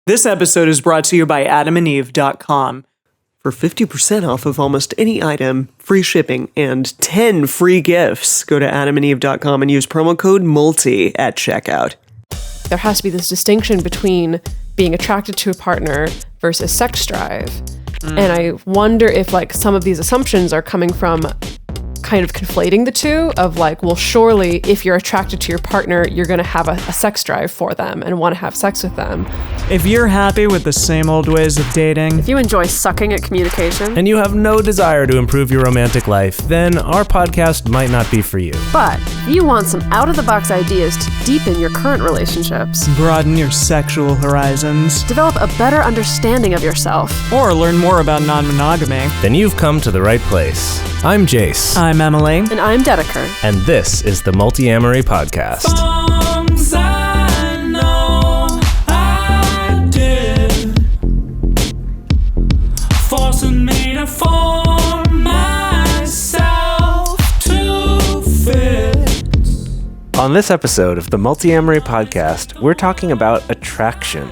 This episode is brought to you by adamandeve.com. For 50% off of almost any item, free shipping, and 10 free gifts, go to adamandeve.com and use promo code MULTI at checkout. There has to be this distinction between being attracted to a partner versus sex drive. And I wonder if like some of these assumptions are coming from kind of conflating the two of like, well, surely if you're attracted to your partner, you're going to have a sex drive for them and want to have sex with them. If you're happy with the same old ways of dating, If you enjoy sucking at communication, and you have no desire to improve your romantic life, then our podcast might not be for you. but if you want some out-of-the-box ideas to deepen your current relationships, broaden your sexual horizons, develop a better understanding of yourself, or learn more about non-monogamy, Then you've come to the right place. I'm Jase, I'm Emily. and I'm Dedeker. and this is the Multiamory podcast. Songs I know I did, forcing me to form myself to fit. On this episode of the Multiamory podcast, we're talking about attraction.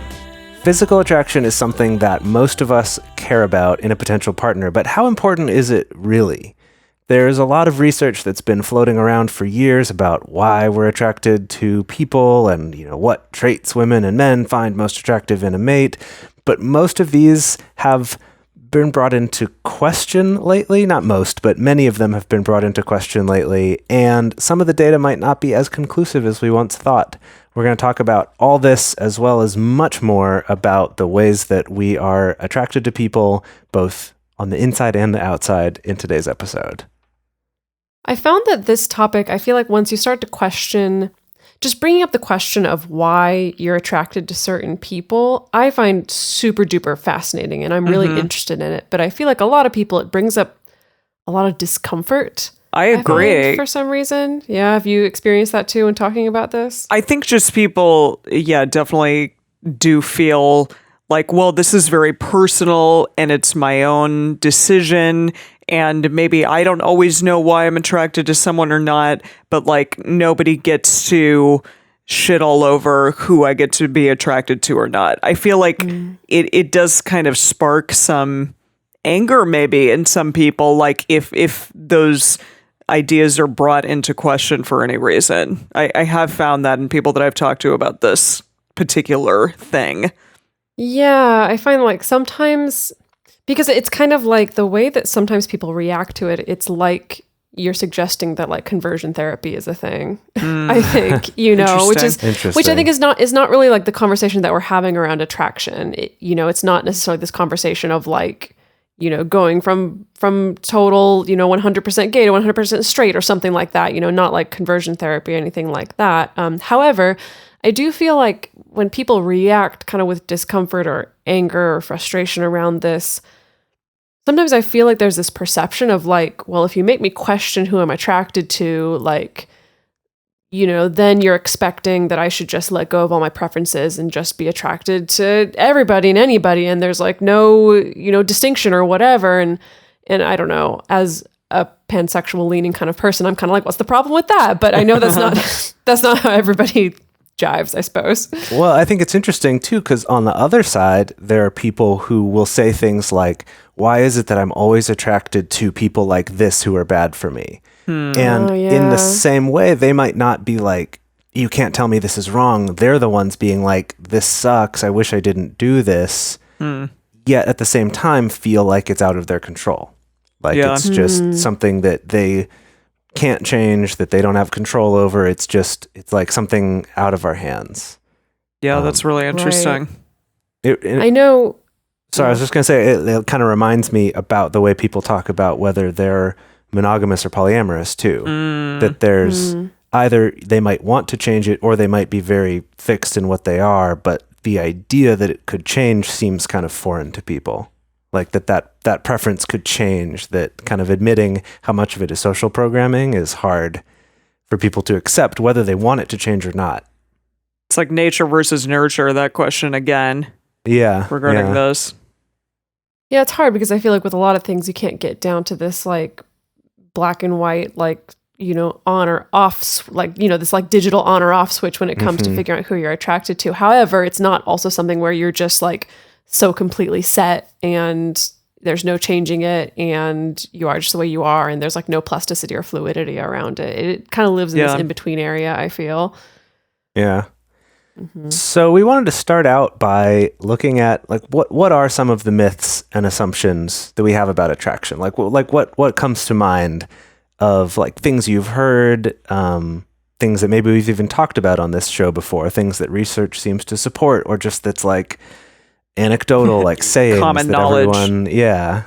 Physical attraction is something that most of us care about in a potential partner, but how important is it really? There's a lot of research that's been floating around for years about why we're attracted to people and, what traits women and men find most attractive in a mate. But most of these have been brought into question lately. Not most, but many of them have been brought into question lately. And some of the data might not be as conclusive as we once thought. We're going to talk about all this as well as much more about the ways that we are attracted to people, both on the inside and the outside, in today's episode. I found that this topic, I feel like once you start to question, just bringing up the question of why you're attracted to certain people, I find super duper fascinating and I'm really interested in it. But I feel like a lot of people, it brings up a lot of discomfort. I agree. Find, for some reason. Yeah, have you experienced that too when talking about this? I think just people, definitely do feel like, well, this is very personal and it's my own decision. And maybe I don't always know why I'm attracted to someone or not, but like nobody gets to shit all over who I get to be attracted to or not. I feel like it does kind of spark some anger maybe in some people, like if those ideas are brought into question for any reason. I have found that in people that I've talked to about this particular thing. Yeah, I find like sometimes, because it's kind of like the way that sometimes people react to it, it's like you're suggesting that like conversion therapy is a thing. I think, which I think is not really like the conversation that we're having around attraction. It's not necessarily this conversation of like, going from total, 100% gay to 100% straight or something like that, not like conversion therapy or anything like that. However, I do feel like when people react kind of with discomfort or anger or frustration around this, sometimes I feel like there's this perception of like, well, if you make me question who I'm attracted to, like, then you're expecting that I should just let go of all my preferences and just be attracted to everybody and anybody. And there's like no, distinction or whatever. And I don't know, as a pansexual leaning kind of person, I'm kind of like, what's the problem with that? But I know that's not how everybody jives, I suppose. Well, I think it's interesting too, because on the other side, there are people who will say things like, why is it that I'm always attracted to people like this who are bad for me? And in the same way, they might not be like, you can't tell me this is wrong. They're the ones being like, this sucks. I wish I didn't do this. Yet at the same time, feel like it's out of their control. Like it's just something that they can't change, that they don't have control over. It's like something out of our hands. Yeah, that's really interesting. Right. I know. Sorry, I was just going to say, it kind of reminds me about the way people talk about whether they're monogamous or polyamorous too. That there's either they might want to change it or they might be very fixed in what they are, but the idea that it could change seems kind of foreign to people. Like that preference could change, that kind of admitting how much of it is social programming is hard for people to accept, whether they want it to change or not. It's like nature versus nurture, that question again. Yeah. Regarding this. Yeah, it's hard because I feel like with a lot of things, you can't get down to this like black and white, like on or off, this like digital on or off switch when it comes to figuring out who you're attracted to. However, it's not also something where you're just like so completely set and there's no changing it and you are just the way you are and there's like no plasticity or fluidity around it. It kind of lives in this in-between area, I feel. Yeah. So we wanted to start out by looking at like what are some of the myths and assumptions that we have about attraction? Like what comes to mind of like things you've heard, things that maybe we've even talked about on this show before, things that research seems to support, or just that's like anecdotal, like sayings common that knowledge. everyone, yeah.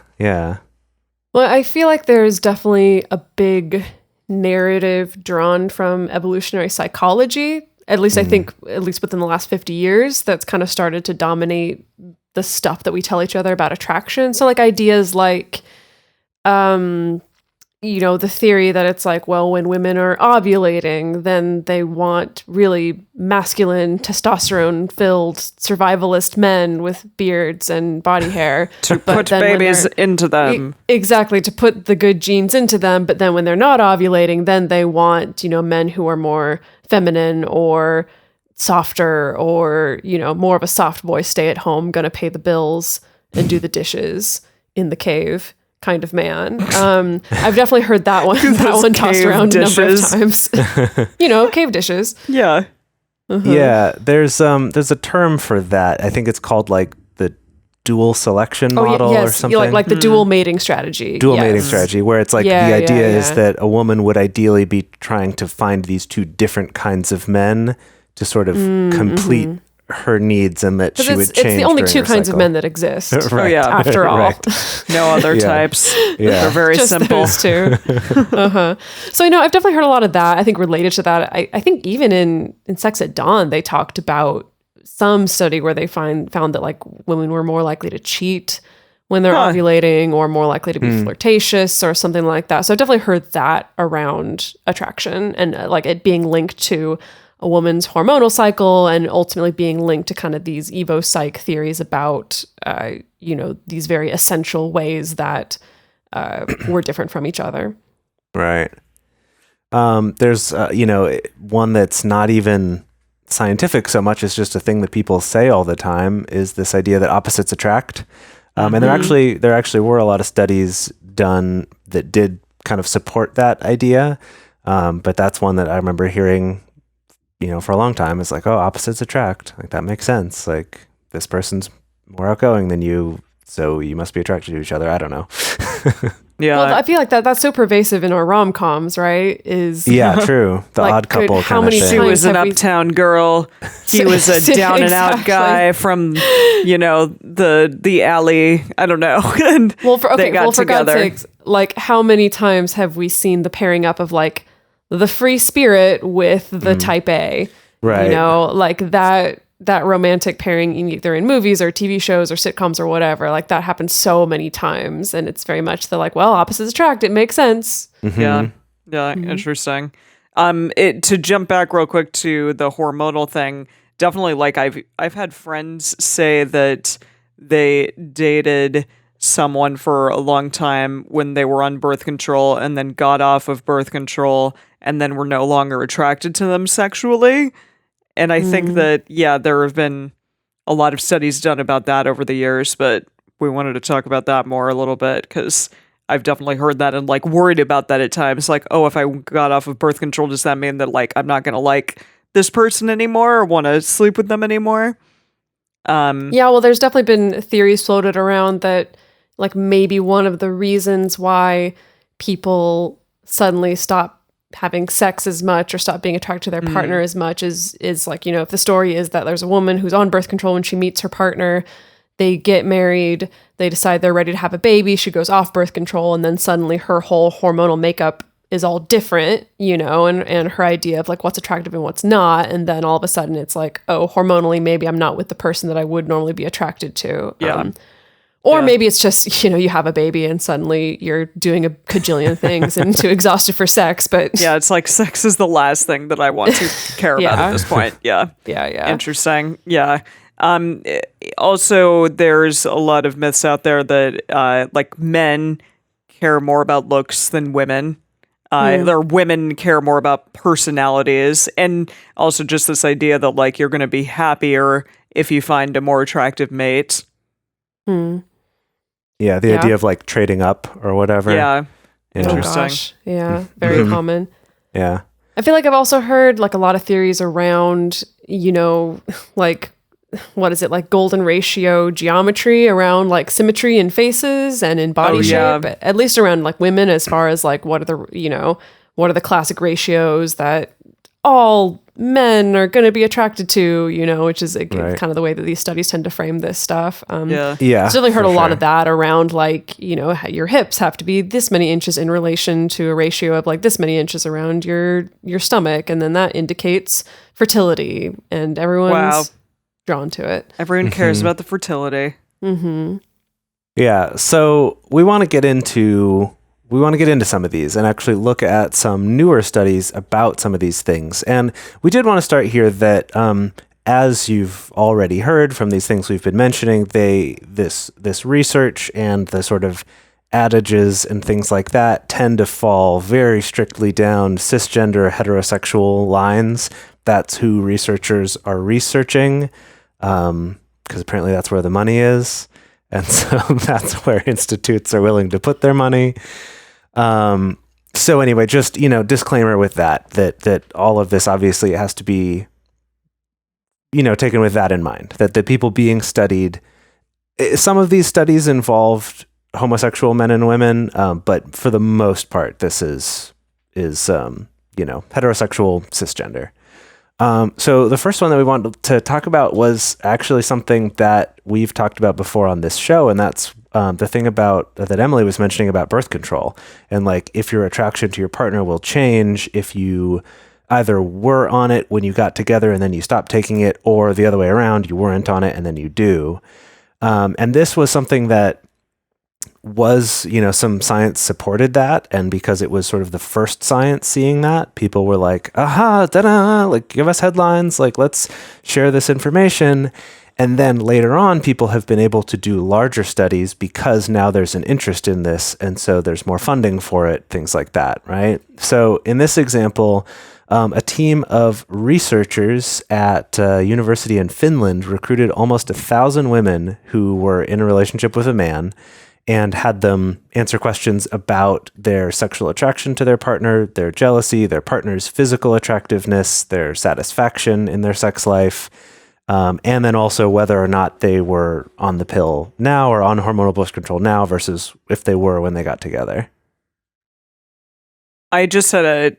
Well, I feel like there's definitely a big narrative drawn from evolutionary psychology. At least I think, at least within the last 50 years, that's kind of started to dominate the stuff that we tell each other about attraction. So like ideas like, the theory that it's like, well, when women are ovulating, then they want really masculine, testosterone-filled survivalist men with beards and body hair. To put babies into them. Exactly, to put the good genes into them. But then when they're not ovulating, then they want, men who are more feminine or softer or, more of a soft boy, stay at home, gonna pay the bills and do the dishes in the cave kind of man. I've definitely heard that one tossed around dishes. a number of times. Cave dishes. Yeah. Yeah, there's a term for that. I think it's called like the dual selection model or something. Like the dual mating strategy. Mating strategy, where it's like the idea is that a woman would ideally be trying to find these two different kinds of men to sort of complete her needs, and that she would change. It's the only during two her kinds of cycle. men that exist. Oh, yeah. After all. Right. No other types. Yeah. They're very Just simple. those two. So I've definitely heard a lot of that. I think related to that, I think even in Sex at Dawn, they talked about some study where they found that like women were more likely to cheat when they're ovulating, or more likely to be flirtatious or something like that. So I've definitely heard that around attraction and like it being linked to a woman's hormonal cycle and ultimately being linked to kind of these evo-psych theories about, these very essential ways that we're different from each other. Right. There's, one that's not even scientific so much as just a thing that people say all the time, is this idea that opposites attract. And there actually were a lot of studies done that did kind of support that idea. But that's one that I remember hearing, for a long time. It's like, oh, opposites attract. Like that makes sense. Like this person's more outgoing than you, so you must be attracted to each other. I don't know. Yeah. Well, I feel like that's so pervasive in our rom-coms, right? Yeah, true. The Like, odd couple how kind of many thing. She was an have we- uptown girl. He was a down and out Exactly. guy from, the alley. I don't know. And they got for God's together. sakes, like how many times have we seen the pairing up of like the free spirit with the type A? Right. Like that romantic pairing either in movies or TV shows or sitcoms or whatever. Like that happens so many times, and it's very much the like, well, opposites attract. It makes sense. Yeah. Interesting. To jump back real quick to the hormonal thing, definitely like I've had friends say that they dated someone for a long time when they were on birth control and then got off of birth control and then were no longer attracted to them sexually. And I think that, there have been a lot of studies done about that over the years, but we wanted to talk about that more a little bit because I've definitely heard that and like worried about that at times. Like, oh, if I got off of birth control, does that mean that like I'm not going to like this person anymore or want to sleep with them anymore? Well, there's definitely been theories floated around that like maybe one of the reasons why people suddenly stop having sex as much or stop being attracted to their partner as much is like, if the story is that there's a woman who's on birth control when she meets her partner, they get married, they decide they're ready to have a baby, she goes off birth control, and then suddenly her whole hormonal makeup is all different, and her idea of like what's attractive and what's not. And then all of a sudden it's like, oh, hormonally, maybe I'm not with the person that I would normally be attracted to. Yeah. Or maybe it's just, you have a baby and suddenly you're doing a cajillion things and too exhausted for sex. But Yeah, it's like sex is the last thing that I want to care about at this point. Yeah. yeah. Interesting. Yeah. Also, there's a lot of myths out there that like men care more about looks than women. Or women care more about personalities, and also just this idea that like you're going to be happier if you find a more attractive mate. Yeah, the idea of like trading up or whatever. Yeah. Oh Interesting. gosh. Yeah. Very common. Yeah. I feel like I've also heard like a lot of theories around, like, what is it, like golden ratio geometry around like symmetry in faces and in body shape, at least around like women, as far as like what are the classic ratios that all men are going to be attracted to, which is kind of the way that these studies tend to frame this stuff. Yeah. I've certainly heard a lot of that around like, your hips have to be this many inches in relation to a ratio of like this many inches around your stomach. And then that indicates fertility, and everyone's drawn to it. Everyone cares about the fertility. Yeah. So we want to get into some of these and actually look at some newer studies about some of these things. And we did want to start here that, as you've already heard from these things we've been mentioning, this research and the sort of adages and things like that tend to fall very strictly down cisgender heterosexual lines. That's who researchers are researching, because apparently that's where the money is. And so that's where institutes are willing to put their money. So anyway, just, disclaimer with that all of this obviously has to be, taken with that in mind, that the people being studied, some of these studies involved homosexual men and women, but for the most part, this is heterosexual cisgender. So the first one that we wanted to talk about was actually something that we've talked about before on this show, and that's the thing about that Emily was mentioning about birth control, and like if your attraction to your partner will change if you either were on it when you got together and then you stopped taking it, or the other way around, you weren't on it and then you do. And this was something that was, some science supported that, and because it was sort of the first science seeing that, people were like, aha, da-da, like give us headlines, like let's share this information. And then later on, people have been able to do larger studies because now there's an interest in this, and so there's more funding for it, things like that, right? So in this example, a team of researchers at a university in Finland recruited almost 1,000 women who were in a relationship with a man, and had them answer questions about their sexual attraction to their partner, their jealousy, their partner's physical attractiveness, their satisfaction in their sex life, and then also whether or not they were on the pill now or on hormonal birth control now versus if they were when they got together. I just had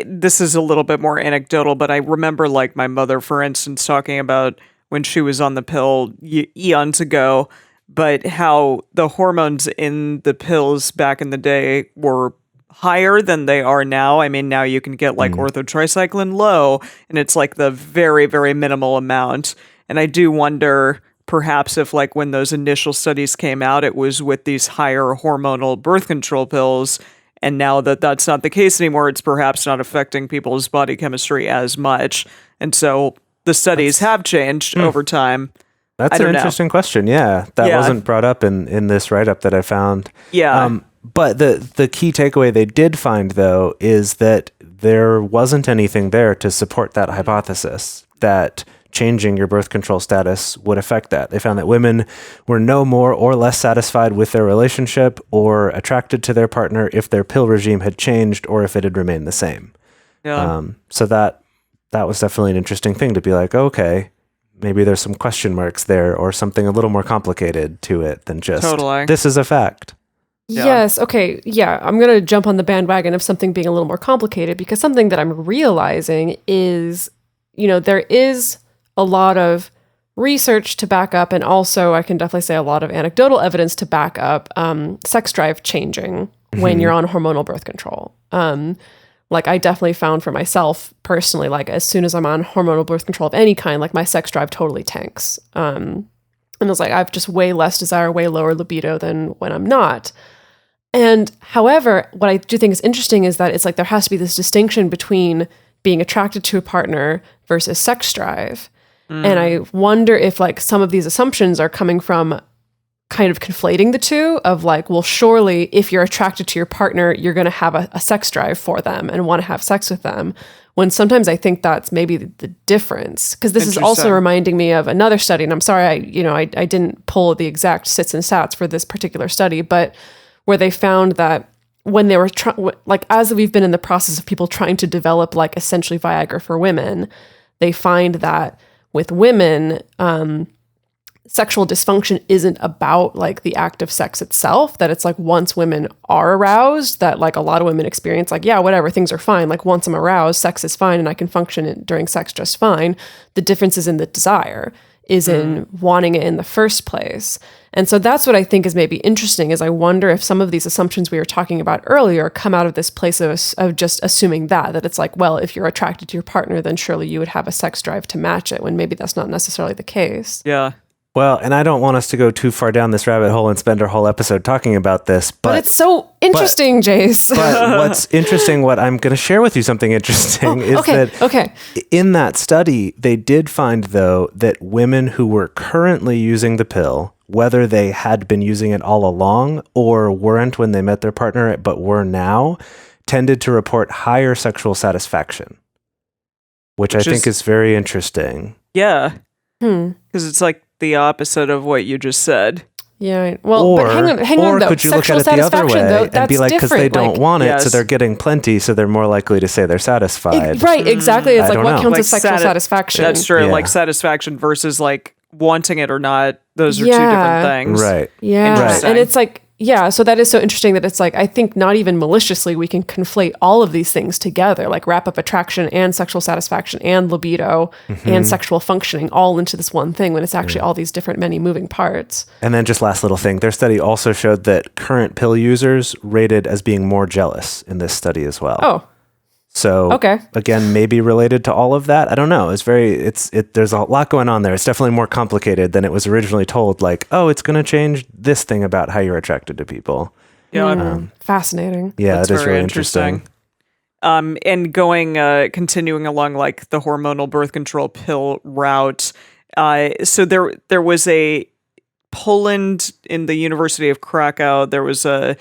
this is a little bit more anecdotal, but I remember like my mother, for instance, talking about when she was on the pill eons ago, but how the hormones in the pills back in the day were higher than they are now. I mean, now you can get like orthotricycline low, and it's like the very, very minimal amount. And I do wonder perhaps if like when those initial studies came out, it was with these higher hormonal birth control pills. And now that that's not the case anymore, it's perhaps not affecting people's body chemistry as much. And so the studies have changed over time. That's an interesting question. Yeah. That wasn't brought up in this write-up that I found. Yeah. But the key takeaway they did find, though, is that there wasn't anything there to support that hypothesis that changing your birth control status would affect that. They found that women were no more or less satisfied with their relationship or attracted to their partner if their pill regime had changed or if it had remained the same. Yeah. So that was definitely an interesting thing to be like, okay, maybe there's some question marks there or something a little more complicated to it than just this is a fact. Yeah. Yes. Okay. Yeah. I'm going to jump on the bandwagon of something being a little more complicated, because something that I'm realizing is, there is a lot of research to back up, and also I can definitely say a lot of anecdotal evidence to back up sex drive changing when you're on hormonal birth control. Like I definitely found for myself personally, like as soon as I'm on hormonal birth control of any kind, like my sex drive totally tanks. And it was like, I have just way less desire, way lower libido than when I'm not. And however, what I do think is interesting is that it's like there has to be this distinction between being attracted to a partner versus sex drive. And I wonder if like some of these assumptions are coming from kind of conflating the two of like, well, surely if you're attracted to your partner, you're going to have a sex drive for them and want to have sex with them. When sometimes I think that's maybe the difference. Because this is also reminding me of another study. And I'm sorry, I didn't pull the exact sits and stats for this particular study, but where they found that when they were as we've been in the process of people trying to develop like essentially Viagra for women, they find that with women, sexual dysfunction isn't about like the act of sex itself, that it's like once women are aroused, that like a lot of women experience like, yeah, whatever, things are fine. Like once I'm aroused, sex is fine and I can function during sex just fine. The difference is in the desire, is in wanting it in the first place. And so that's what I think is maybe interesting, is I wonder if some of these assumptions we were talking about earlier come out of this place of just assuming that it's like, well, if you're attracted to your partner, then surely you would have a sex drive to match it, when maybe that's not necessarily the case. Yeah. Well, and I don't want us to go too far down this rabbit hole and spend our whole episode talking about this, but it's so interesting, Jase. But what's interesting, what I'm going to share with you something interesting is that in that study, they did find, though, that women who were currently using the pill, whether they had been using it all along or weren't when they met their partner, but were now, tended to report higher sexual satisfaction, which I think is very interesting. Yeah. Because it's like the opposite of what you just said. Yeah. Well, but hang on though. Could you look at it the other way and be like, because they don't want it, so they're getting plenty, so they're more likely to say they're satisfied. Right, exactly. It's like what counts as sexual satisfaction? That's true. Yeah. Like satisfaction versus like wanting it or not. Those are two different things. Right. Yeah. And it's like, yeah, so that is so interesting that it's like, I think not even maliciously we can conflate all of these things together, like wrap up attraction and sexual satisfaction and libido and sexual functioning all into this one thing, when it's actually all these different, many moving parts. And then just last little thing, their study also showed that current pill users rated as being more jealous in this study as well. Oh. So again, maybe related to all of that. I don't know. There's a lot going on there. It's definitely more complicated than it was originally told. Like, oh, it's going to change this thing about how you're attracted to people. Yeah. Fascinating. Yeah, that is really interesting. And continuing along like the hormonal birth control pill route. So there was a Poland in the University of Krakow. There was a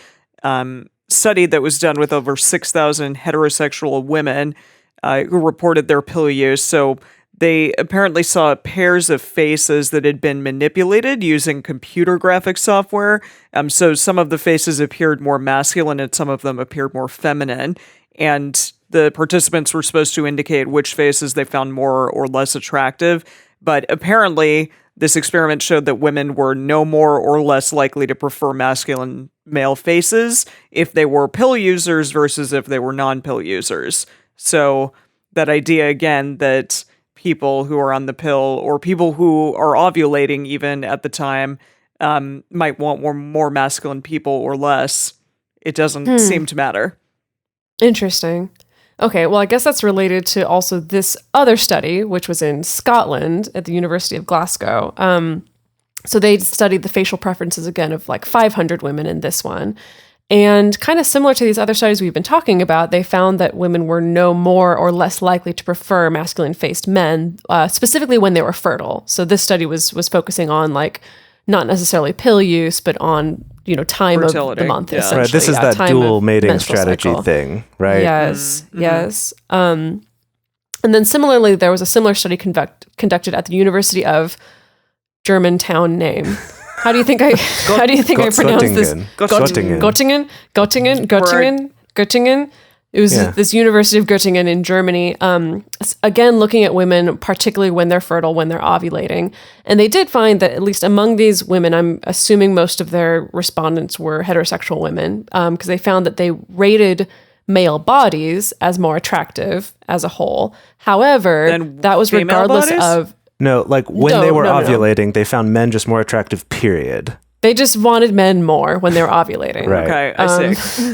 study that was done with over 6,000 heterosexual women who reported their pill use. So they apparently saw pairs of faces that had been manipulated using computer graphics software. So some of the faces appeared more masculine and some of them appeared more feminine. And the participants were supposed to indicate which faces they found more or less attractive. But apparently, this experiment showed that women were no more or less likely to prefer masculine male faces if they were pill users versus if they were non-pill users. So that idea, again, that people who are on the pill or people who are ovulating even at the time might want more masculine people or less, it doesn't seem to matter. Interesting. Okay, well, I guess that's related to also this other study, which was in Scotland at the University of Glasgow. So they studied the facial preferences again of like 500 women in this one. And kind of similar to these other studies we've been talking about, they found that women were no more or less likely to prefer masculine-faced men, specifically when they were fertile. So this study was focusing on like not necessarily pill use, but on, time fertility. Of the month. Yeah. Right, this is that dual mating strategy cycle. Thing, right? Yes, yes. And then similarly, there was a similar study conducted at the University of Germantown name. How do you think I pronounce this? Göttingen. It was this University of Göttingen in Germany. Again, looking at women, particularly when they're fertile, when they're ovulating. And they did find that at least among these women, I'm assuming most of their respondents were heterosexual women, because they found that they rated male bodies as more attractive as a whole. However, that was regardless of... No, like when they were ovulating, they found men just more attractive, period. They just wanted men more when they were ovulating. Right. Okay, I see.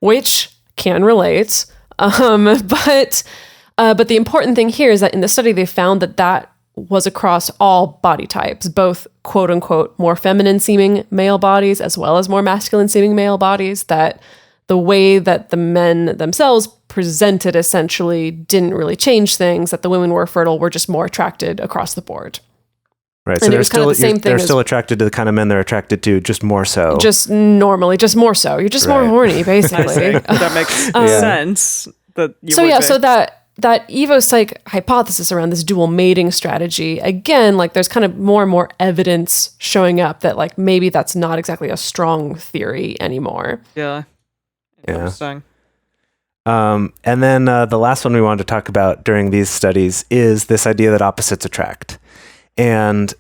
Which can relate. But the important thing here is that in the study, they found that was across all body types, both quote unquote more feminine seeming male bodies as well as more masculine seeming male bodies, that the way that the men themselves presented essentially didn't really change things, that the women were fertile were just more attracted across the board. Right. So And it they're was kind of the same thing they're as- still attracted to the kind of men they're attracted to, just more so. Just normally, just more so. You're just more Right. horny, I basically. see. That makes sense. That you would be. So that evopsych hypothesis around this dual mating strategy, again, like there's kind of more and more evidence showing up that like maybe that's not exactly a strong theory anymore. Yeah. Interesting. And then the last one we wanted to talk about during these studies is this idea that opposites attract. And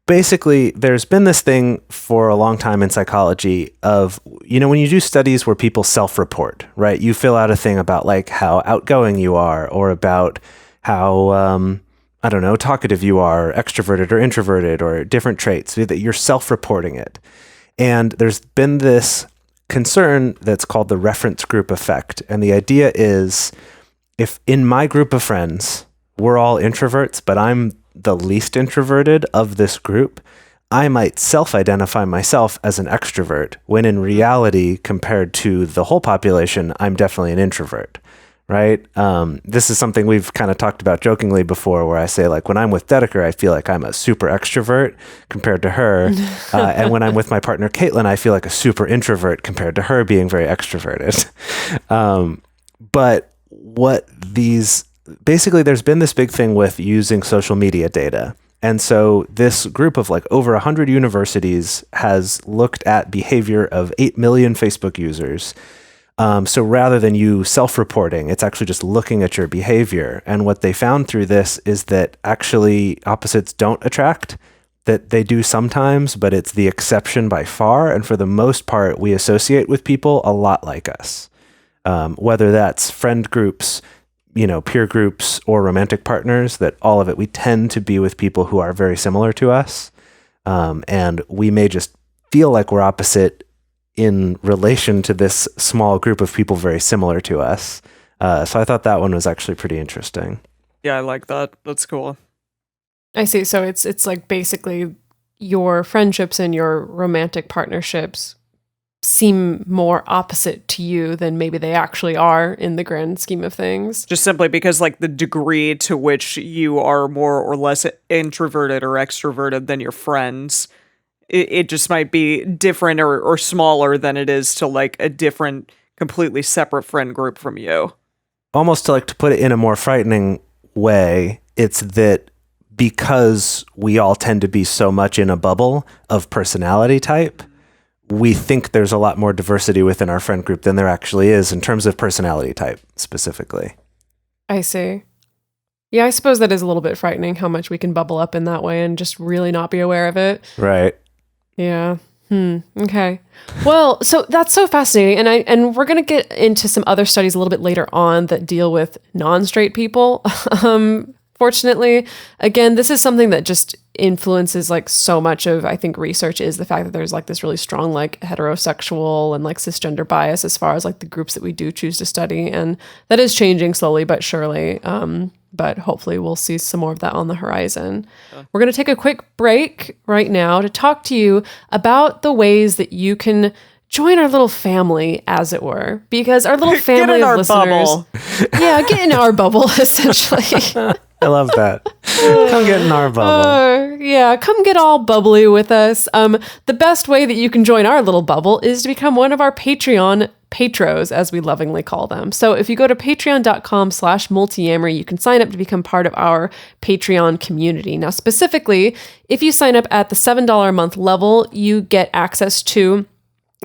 basically, there's been this thing for a long time in psychology of, when you do studies where people self-report, right? You fill out a thing about like how outgoing you are or about how, talkative you are, extroverted or introverted or different traits, that you're self-reporting it. And there's been this concern that's called the reference group effect. And the idea is if in my group of friends, we're all introverts, but I'm the least introverted of this group, I might self-identify myself as an extrovert, when in reality, compared to the whole population, I'm definitely an introvert, right? This is something we've kind of talked about jokingly before, where I say, like, when I'm with Dedeker, I feel like I'm a super extrovert compared to her. And when I'm with my partner, Caitlin, I feel like a super introvert compared to her being very extroverted. But basically, there's been this big thing with using social media data. And so this group of like over 100 universities has looked at behavior of 8 million Facebook users. So rather than you self-reporting, it's actually just looking at your behavior. And what they found through this is that actually opposites don't attract, that they do sometimes, but it's the exception by far. And for the most part, we associate with people a lot like us, whether that's friend groups, peer groups or romantic partners, that all of it, we tend to be with people who are very similar to us. And we may just feel like we're opposite in relation to this small group of people very similar to us. So I thought that one was actually pretty interesting. Yeah, I like that. That's cool. I see. So it's like basically your friendships and your romantic partnerships seem more opposite to you than maybe they actually are in the grand scheme of things. Just simply because like the degree to which you are more or less introverted or extroverted than your friends, it just might be different or smaller than it is to like a different, completely separate friend group from you. Almost to put it in a more frightening way, it's that because we all tend to be so much in a bubble of personality type, we think there's a lot more diversity within our friend group than there actually is in terms of personality type specifically. I see. Yeah, I suppose that is a little bit frightening how much we can bubble up in that way and just really not be aware of it. Right. Yeah. Okay. Well, so that's so fascinating. And we're going to get into some other studies a little bit later on that deal with non-straight people. Fortunately, again, this is something that just influences like so much of, I think, research, is the fact that there's like this really strong like heterosexual and like cisgender bias as far as like the groups that we do choose to study. And that is changing slowly but surely. But hopefully we'll see some more of that on the horizon. We're going to take a quick break right now to talk to you about the ways that you can join our little family, as it were, because our little family Get in of our listeners, bubble. yeah, get in our bubble, essentially. I love that. Come get in our bubble. Yeah, come get all bubbly with us. The best way that you can join our little bubble is to become one of our Patreon patros, as we lovingly call them. So if you go to patreon.com/multiamory, you can sign up to become part of our Patreon community. Now, specifically, if you sign up at the $7 a month level, you get access to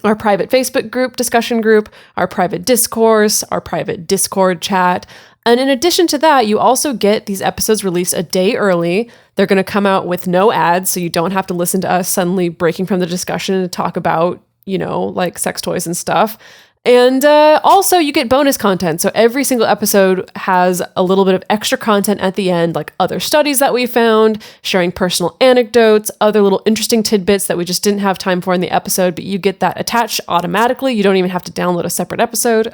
our private Facebook group, discussion group, our private discourse, our private Discord chat. And in addition to that, you also get these episodes released a day early. They're going to come out with no ads, so you don't have to listen to us suddenly breaking from the discussion to talk about, like sex toys and stuff. And also you get bonus content. So every single episode has a little bit of extra content at the end, like other studies that we found, sharing personal anecdotes, other little interesting tidbits that we just didn't have time for in the episode, but you get that attached automatically. You don't even have to download a separate episode.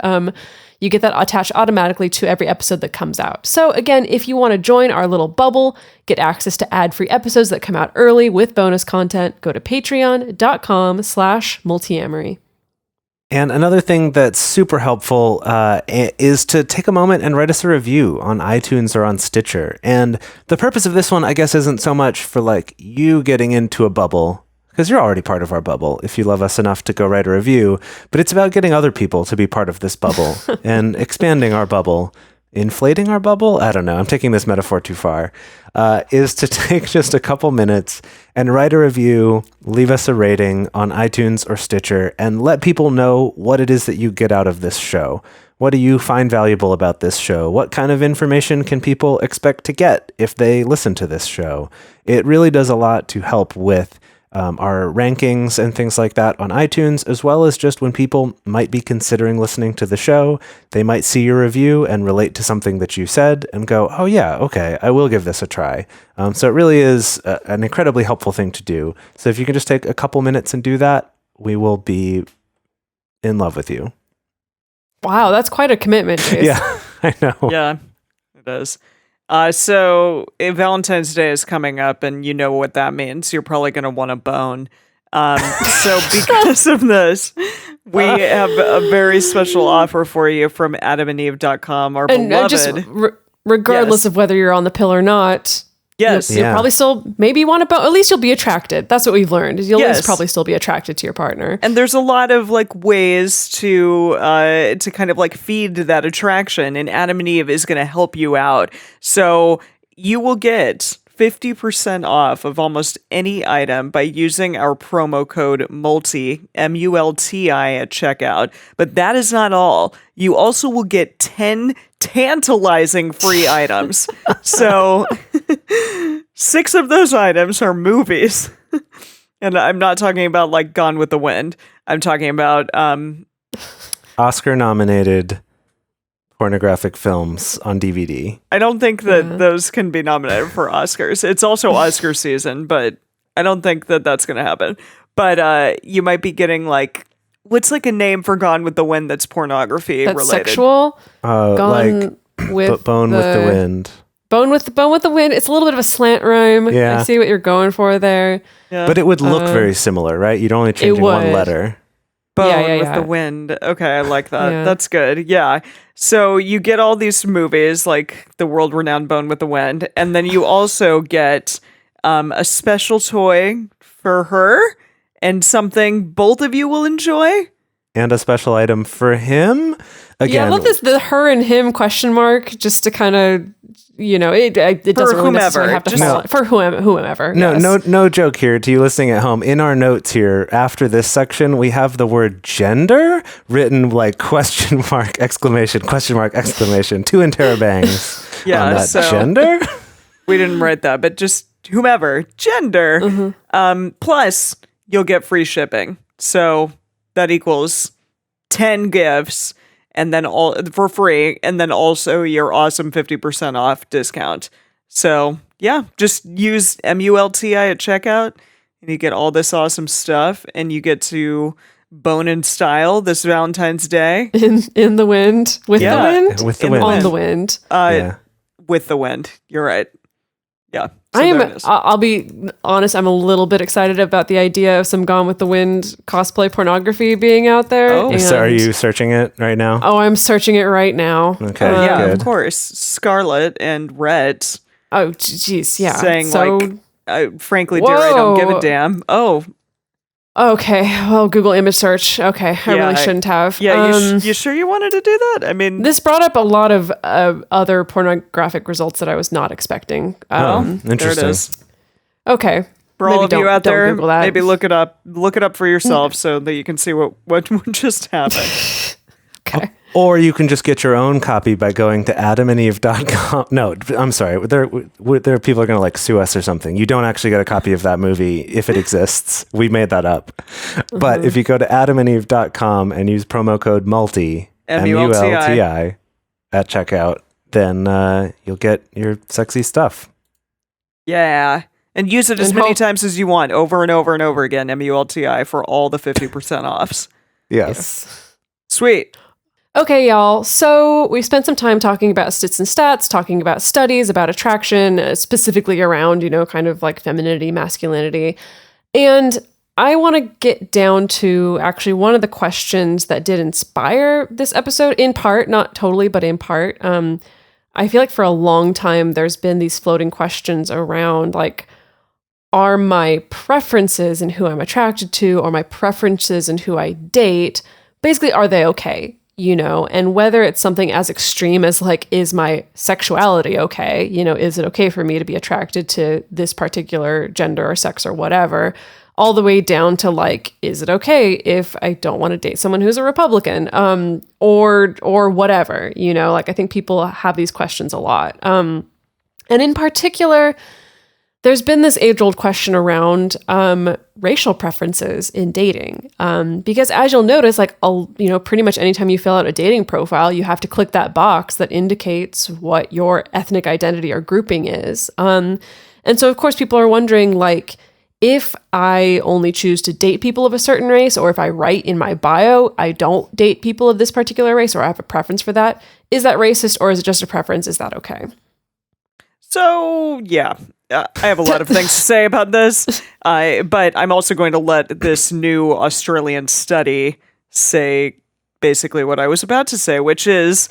You get that attached automatically to every episode that comes out. So again, if you want to join our little bubble, get access to ad-free episodes that come out early with bonus content, go to patreon.com/multiamory. And another thing that's super helpful is to take a moment and write us a review on iTunes or on Stitcher. And the purpose of this one, I guess, isn't so much for like you getting into a bubble, because you're already part of our bubble if you love us enough to go write a review, but it's about getting other people to be part of this bubble and expanding our bubble. Inflating our bubble? I don't know. I'm taking this metaphor too far. Is to take just a couple minutes and write a review, leave us a rating on iTunes or Stitcher, and let people know what it is that you get out of this show. What do you find valuable about this show? What kind of information can people expect to get if they listen to this show? It really does a lot to help with our rankings and things like that on iTunes, as well as just when people might be considering listening to the show, they might see your review and relate to something that you said and go, oh yeah, okay, I will give this a try. So it really is an incredibly helpful thing to do. So if you can just take a couple minutes and do that, we will be in love with you. Wow, that's quite a commitment, Jase. Yeah, I know. Yeah, it is. So Valentine's Day is coming up, and you know what that means. You're probably going to want a bone. So because of this, we have a very special offer for you from adamandeve.com, our And beloved. just regardless Yes. of whether you're on the pill or not, Yes. you'll Yeah. probably still maybe want to bone. At least you'll be attracted. That's what we've learned. Is you'll at Yes. least probably still be attracted to your partner. And there's a lot of like ways to kind of like feed that attraction, and Adam and Eve is going to help you out. So you will get 50% off of almost any item by using our promo code MULTI, MULTI at checkout. But that is not all. You also will get 10 tantalizing free items. So 6 of those items are movies. And I'm not talking about like Gone with the Wind. I'm talking about Oscar-nominated pornographic films on DVD. I don't think that those can be nominated for Oscars. It's also Oscar season, but I don't think that that's going to happen. But you might be getting like, what's like a name for Gone with the Wind that's pornography That's related? sexual. Like Gone with Bone with the Wind. Bone with the Wind. It's a little bit of a slant rhyme. Yeah. I see what you're going for there. Yeah. But it would look very similar, right? You'd only change one would. letter. Bone Yeah, with yeah. the Wind. Okay, I like that. Yeah. That's good. Yeah. So you get all these movies like the world-renowned Bone with the Wind, and then you also get a special toy for her and something both of you will enjoy. And a special item for him. Again, Yeah, I love this the her and him question mark just to kind of it doesn't really necessarily whomever, have to just- fall for whomever. No, yes. no joke here to you listening at home. In our notes here, after this section, we have the word gender written like question mark, exclamation, 2 interabangs Yeah, on that so- gender. We didn't write that, but just whomever, gender. Plus, you'll get free shipping. So that equals 10 gifts and then all for free, and then also your awesome 50% off discount. So yeah, just use MULTI at checkout and you get all this awesome stuff, and you get to bone in style this Valentine's Day. in the wind with Yeah. the wind With the And wind. on the wind. Yeah. With the wind. You're right. Yeah. So I there am. it is. I'll be honest. I'm a little bit excited about the idea of some Gone with the Wind cosplay pornography being out there. Oh. So are and- you searching it right now? Oh, I'm searching it right now. Okay, Yeah, good. of course. Scarlet and Red Oh, jeez, yeah. saying so, like, frankly, dear, I don't give a Whoa. damn. Oh, okay. Well, Google image search. Okay, I Yeah, really shouldn't have. yeah. You sure you wanted to do that? I mean, This brought up a lot of other pornographic results that I was not expecting. Interesting. there it is. Okay. For all Maybe of you don't- out don't there, Google that. maybe look it up. Look it up for yourself so that you can see what just happened. Okay. Or you can just get your own copy by going to adamandeve.com. No, I'm sorry. There are people are going to like sue us or something. You don't actually get a copy of that movie if it exists. We made that up. But if you go to adamandeve.com and use promo code MULTI, MULTI at checkout, then you'll get your sexy stuff. Yeah. And use it as And many hope- times as you want, over and over and over again, MULTI, for all the 50% offs. Yes. Sweet. Okay, y'all. So we spent some time talking about stits and stats, talking about studies, about attraction, specifically around, kind of like femininity, masculinity. And I want to get down to actually one of the questions that did inspire this episode, in part, not totally, but in part. I feel like for a long time, there's been these floating questions around, like, are my preferences and who I'm attracted to, or my preferences and who I date, basically, are they okay? You know, and whether it's something as extreme as, like, is my sexuality okay? You know, is it okay for me to be attracted to this particular gender or sex or whatever? All the way down to, like, is it okay if I don't want to date someone who's a Republican, or whatever, you know? Like, I think people have these questions a lot. And in particular, there's been this age-old question around racial preferences in dating, because as you'll notice, like, you know, pretty much anytime you fill out a dating profile, you have to click that box that indicates what your ethnic identity or grouping is. And so, of course, people are wondering, like, if I only choose to date people of a certain race, or if I write in my bio, I don't date people of this particular race, or I have a preference for that, is that racist, or is it just a preference? Is that okay? So, yeah, I have a lot of things to say about this, but I'm also going to let this new Australian study say basically what I was about to say, which is,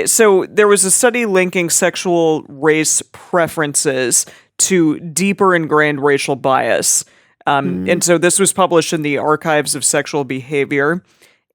so there was a study linking sexual race preferences to deeper ingrained racial bias. And so this was published in the Archives of Sexual Behavior,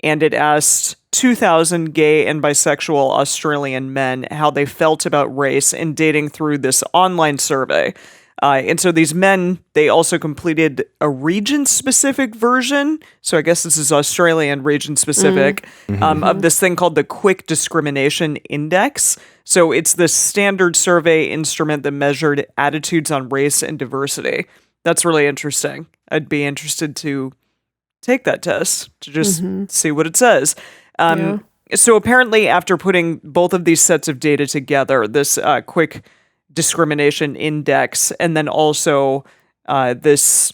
and it asked 2,000 gay and bisexual Australian men how they felt about race in dating through this online survey. And so these men, they also completed a region-specific version, so I guess this is Australian region-specific, of this thing called the Quick Discrimination Index. So it's the standard survey instrument that measured attitudes on race and diversity. That's really interesting. I'd be interested to take that test to just see what it says. So apparently, after putting both of these sets of data together, this Quick Discrimination Index, and then also this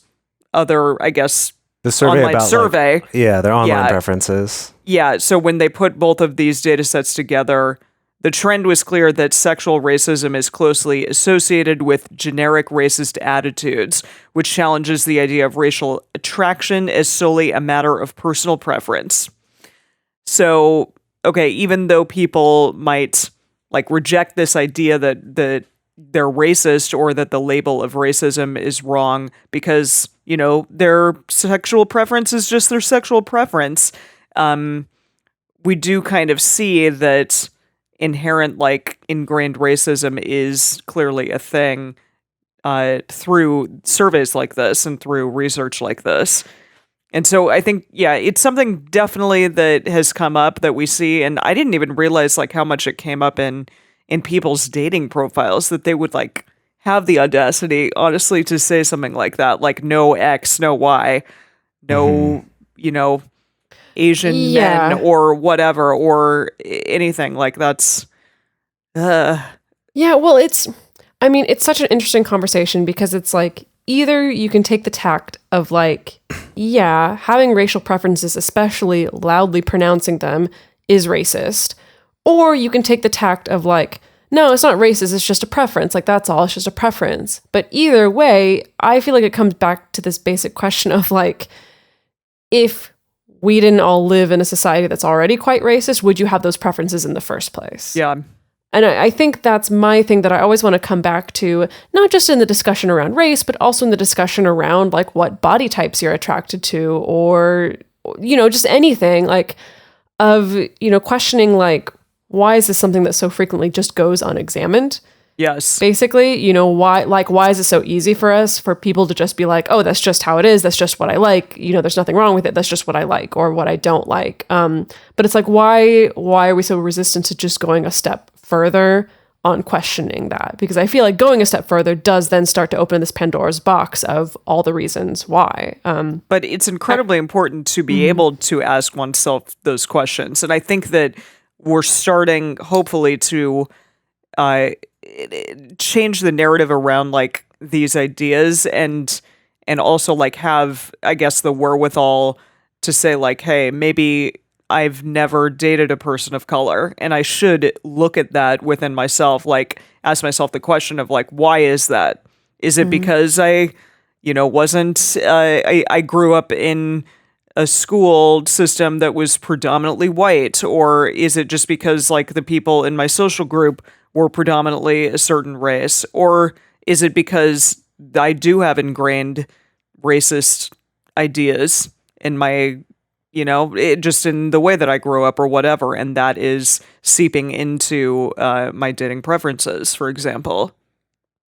other, I guess, The survey online about survey. Like, their online preferences. Yeah, so when they put both of these data sets together, the trend was clear that sexual racism is closely associated with generic racist attitudes, which challenges the idea of racial attraction as solely a matter of personal preference. So, okay, even though people might, like, reject this idea that they're racist, or that the label of racism is wrong because, you know, their sexual preference is just their sexual preference, we do kind of see that inherent, like, ingrained racism is clearly a thing through surveys like this and through research like this. And so I think, it's something definitely that has come up that we see, and I didn't even realize, like, how much it came up in people's dating profiles, that they would, like, have the audacity, honestly, to say something like that, like, no X, no Y, no, you know, Asian men or whatever, or anything like that's. Yeah, well, it's such an interesting conversation, because it's like, either you can take the tact of, like, having racial preferences, especially loudly pronouncing them, is racist. Or you can take the tact of, like, no, it's not racist, it's just a preference. Like, that's all, it's just a preference. But either way, I feel like it comes back to this basic question of, like, if we didn't all live in a society that's already quite racist, would you have those preferences in the first place? Yeah. And I think that's my thing that I always want to come back to, not just in the discussion around race, but also in the discussion around, like, what body types you're attracted to, or, you know, just anything, like, of, you know, questioning, like, why is this something that so frequently just goes unexamined? Yes. Basically, you know, why is it so easy for us, for people to just be like, oh, that's just how it is. That's just what I like. You know, there's nothing wrong with it. That's just what I like, or what I don't like. But it's like, why are we so resistant to just going a step further on questioning that? Because I feel like going a step further does then start to open this Pandora's box of all the reasons why. But it's incredibly important to be able to ask oneself those questions. And I think that we're starting, hopefully, to change the narrative around, like, these ideas, and also, like, have, I guess, the wherewithal to say, like, hey, maybe I've never dated a person of color, and I should look at that within myself, like, ask myself the question of, like, why is that? Is it because I wasn't, I grew up in a school system that was predominantly white, or is it just because like the people in my social group were predominantly a certain race, or is it because I do have ingrained racist ideas in my, just in the way that I grew up or whatever, and that is seeping into my dating preferences, for example.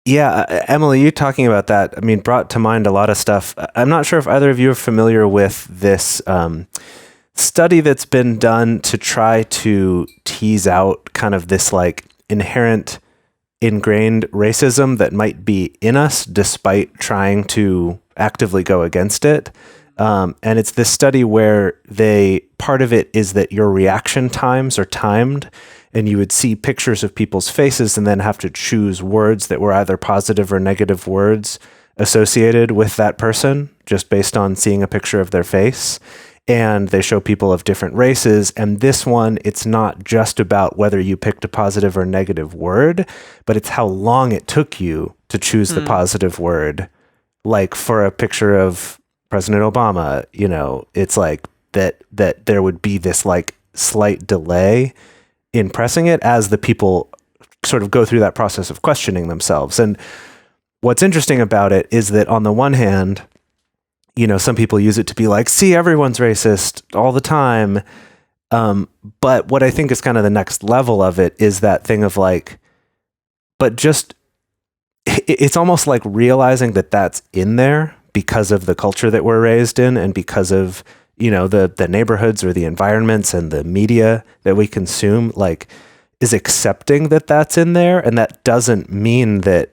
Yeah, Emily, you talking about that, brought to mind a lot of stuff. I'm not sure if either of you are familiar with this study that's been done to try to tease out kind of this like inherent ingrained racism that might be in us despite trying to actively go against it. And it's this study where part of it is that your reaction times are timed, and you would see pictures of people's faces and then have to choose words that were either positive or negative words associated with that person just based on seeing a picture of their face. And they show people of different races. And this one, it's not just about whether you picked a positive or negative word, but it's how long it took you to choose the positive word. Like for a picture of President Obama, it's like that there would be this like slight delay in pressing it as the people sort of go through that process of questioning themselves. And what's interesting about it is that on the one hand, some people use it to be like, see, everyone's racist all the time. But what I think is kind of the next level of it is that thing of like, but just, it's almost like realizing that that's in there because of the culture that we're raised in and because of, the neighborhoods or the environments and the media that we consume, like, is accepting that that's in there. And that doesn't mean that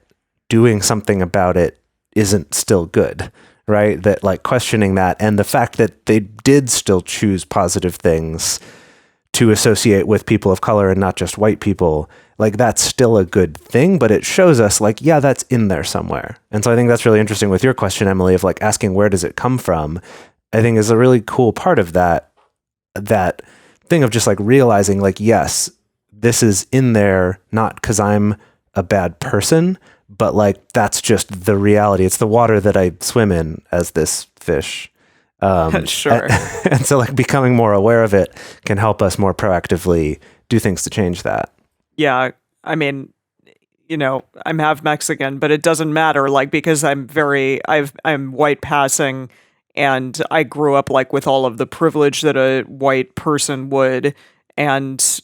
doing something about it isn't still good, right? That like questioning that and the fact that they did still choose positive things to associate with people of color and not just white people, like that's still a good thing, but it shows us like, yeah, that's in there somewhere. And so I think that's really interesting with your question, Emily, of like asking where does it come from, I think is a really cool part of that thing of just like realizing like, yes, this is in there, not because I'm a bad person, but like, that's just the reality. It's the water that I swim in as this fish. Sure. And so like becoming more aware of it can help us more proactively do things to change that. Yeah. I'm half Mexican, but it doesn't matter. Like, because I'm white passing and I grew up like with all of the privilege that a white person would. And,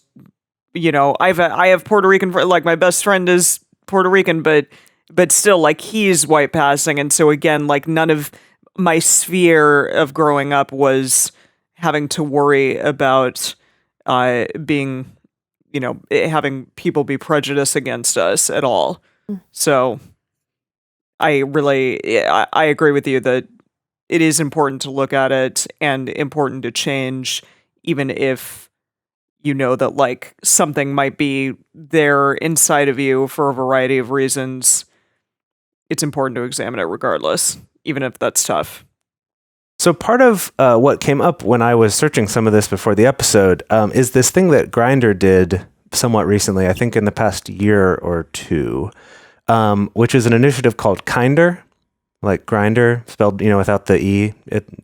I have Puerto Rican, like my best friend is Puerto Rican, but still like he's white passing. And so again, like none of my sphere of growing up was having to worry about being, having people be prejudiced against us at all. So I agree with you that it is important to look at it and important to change, even if that like something might be there inside of you for a variety of reasons. It's important to examine it regardless, even if that's tough. So part of what came up when I was searching some of this before the episode is this thing that Grindr did somewhat recently, I think in the past year or two, which is an initiative called Kinder, like Grindr, spelled, without the E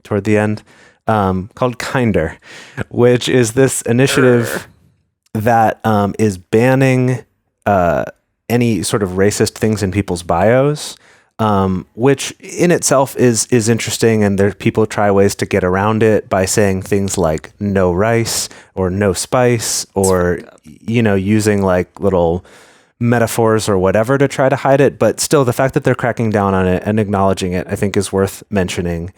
toward the end, called Kinder, which is this initiative that is banning any sort of racist things in people's bios. Which in itself is interesting, and there people try ways to get around it by saying things like no rice or no spice, or using like little metaphors or whatever to try to hide it. But still, the fact that they're cracking down on it and acknowledging it, I think, is worth mentioning.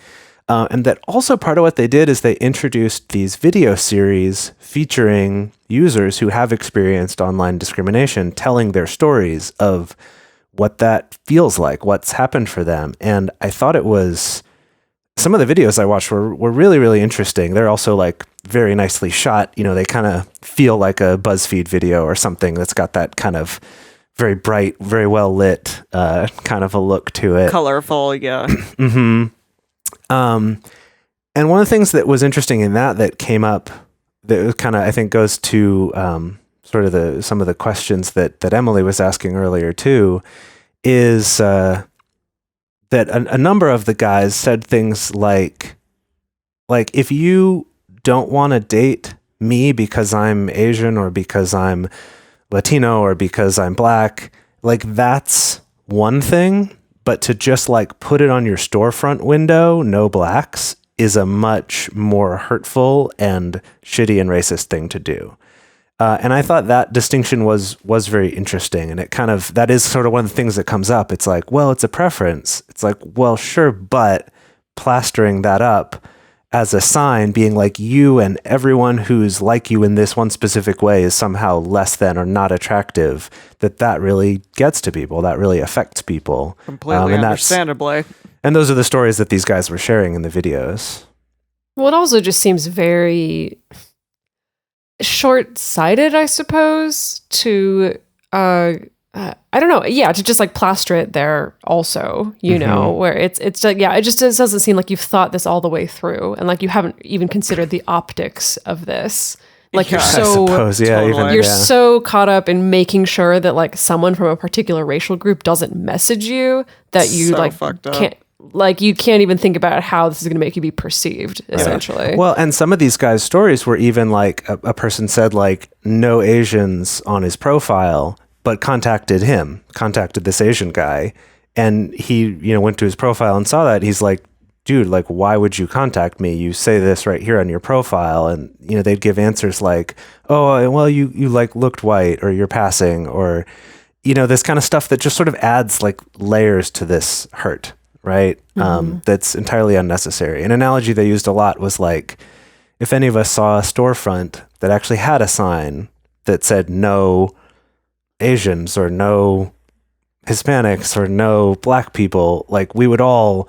And that also part of what they did is they introduced these video series featuring users who have experienced online discrimination, telling their stories of what that feels like, what's happened for them. And I thought some of the videos I watched were really, really interesting. They're also like very nicely shot. They kind of feel like a BuzzFeed video or something that's got that kind of very bright, very well lit kind of a look to it. Colorful, yeah. Mm-hmm. And one of the things that was interesting in that came up that kind of, I think, goes to sort of some of the questions that Emily was asking earlier too, is that a number of the guys said things like if you don't want to date me because I'm Asian or because I'm Latino or because I'm black, like that's one thing, but to just like put it on your storefront window, no blacks, is a much more hurtful and shitty and racist thing to do. And I thought that distinction was very interesting. And it kind of, that is sort of one of the things that comes up. It's like, well, it's a preference. It's like, well, sure, but plastering that up as a sign, being like you and everyone who's like you in this one specific way is somehow less than or not attractive, that really gets to people, that really affects people. Completely understandably. And those are the stories that these guys were sharing in the videos. Well, it also just seems very short-sighted, I suppose, to I don't know, to just like plaster it there also, you know, where it's like, it just doesn't seem like you've thought this all the way through, and like you haven't even considered the optics of this. Like you're so so caught up in making sure that like someone from a particular racial group doesn't message you that you can't even think about how this is going to make you be perceived, essentially. Well, and some of these guys' stories were even like a person said like no Asians on his profile, but contacted this Asian guy, and he, went to his profile and saw that. He's like, dude, like, why would you contact me? You say this right here on your profile. And, they'd give answers like, oh, well, you like looked white, or you're passing, or, this kind of stuff that just sort of adds like layers to this hurt, right? That's entirely unnecessary. An analogy they used a lot was like, if any of us saw a storefront that actually had a sign that said no Asians or no Hispanics or no black people, like we would all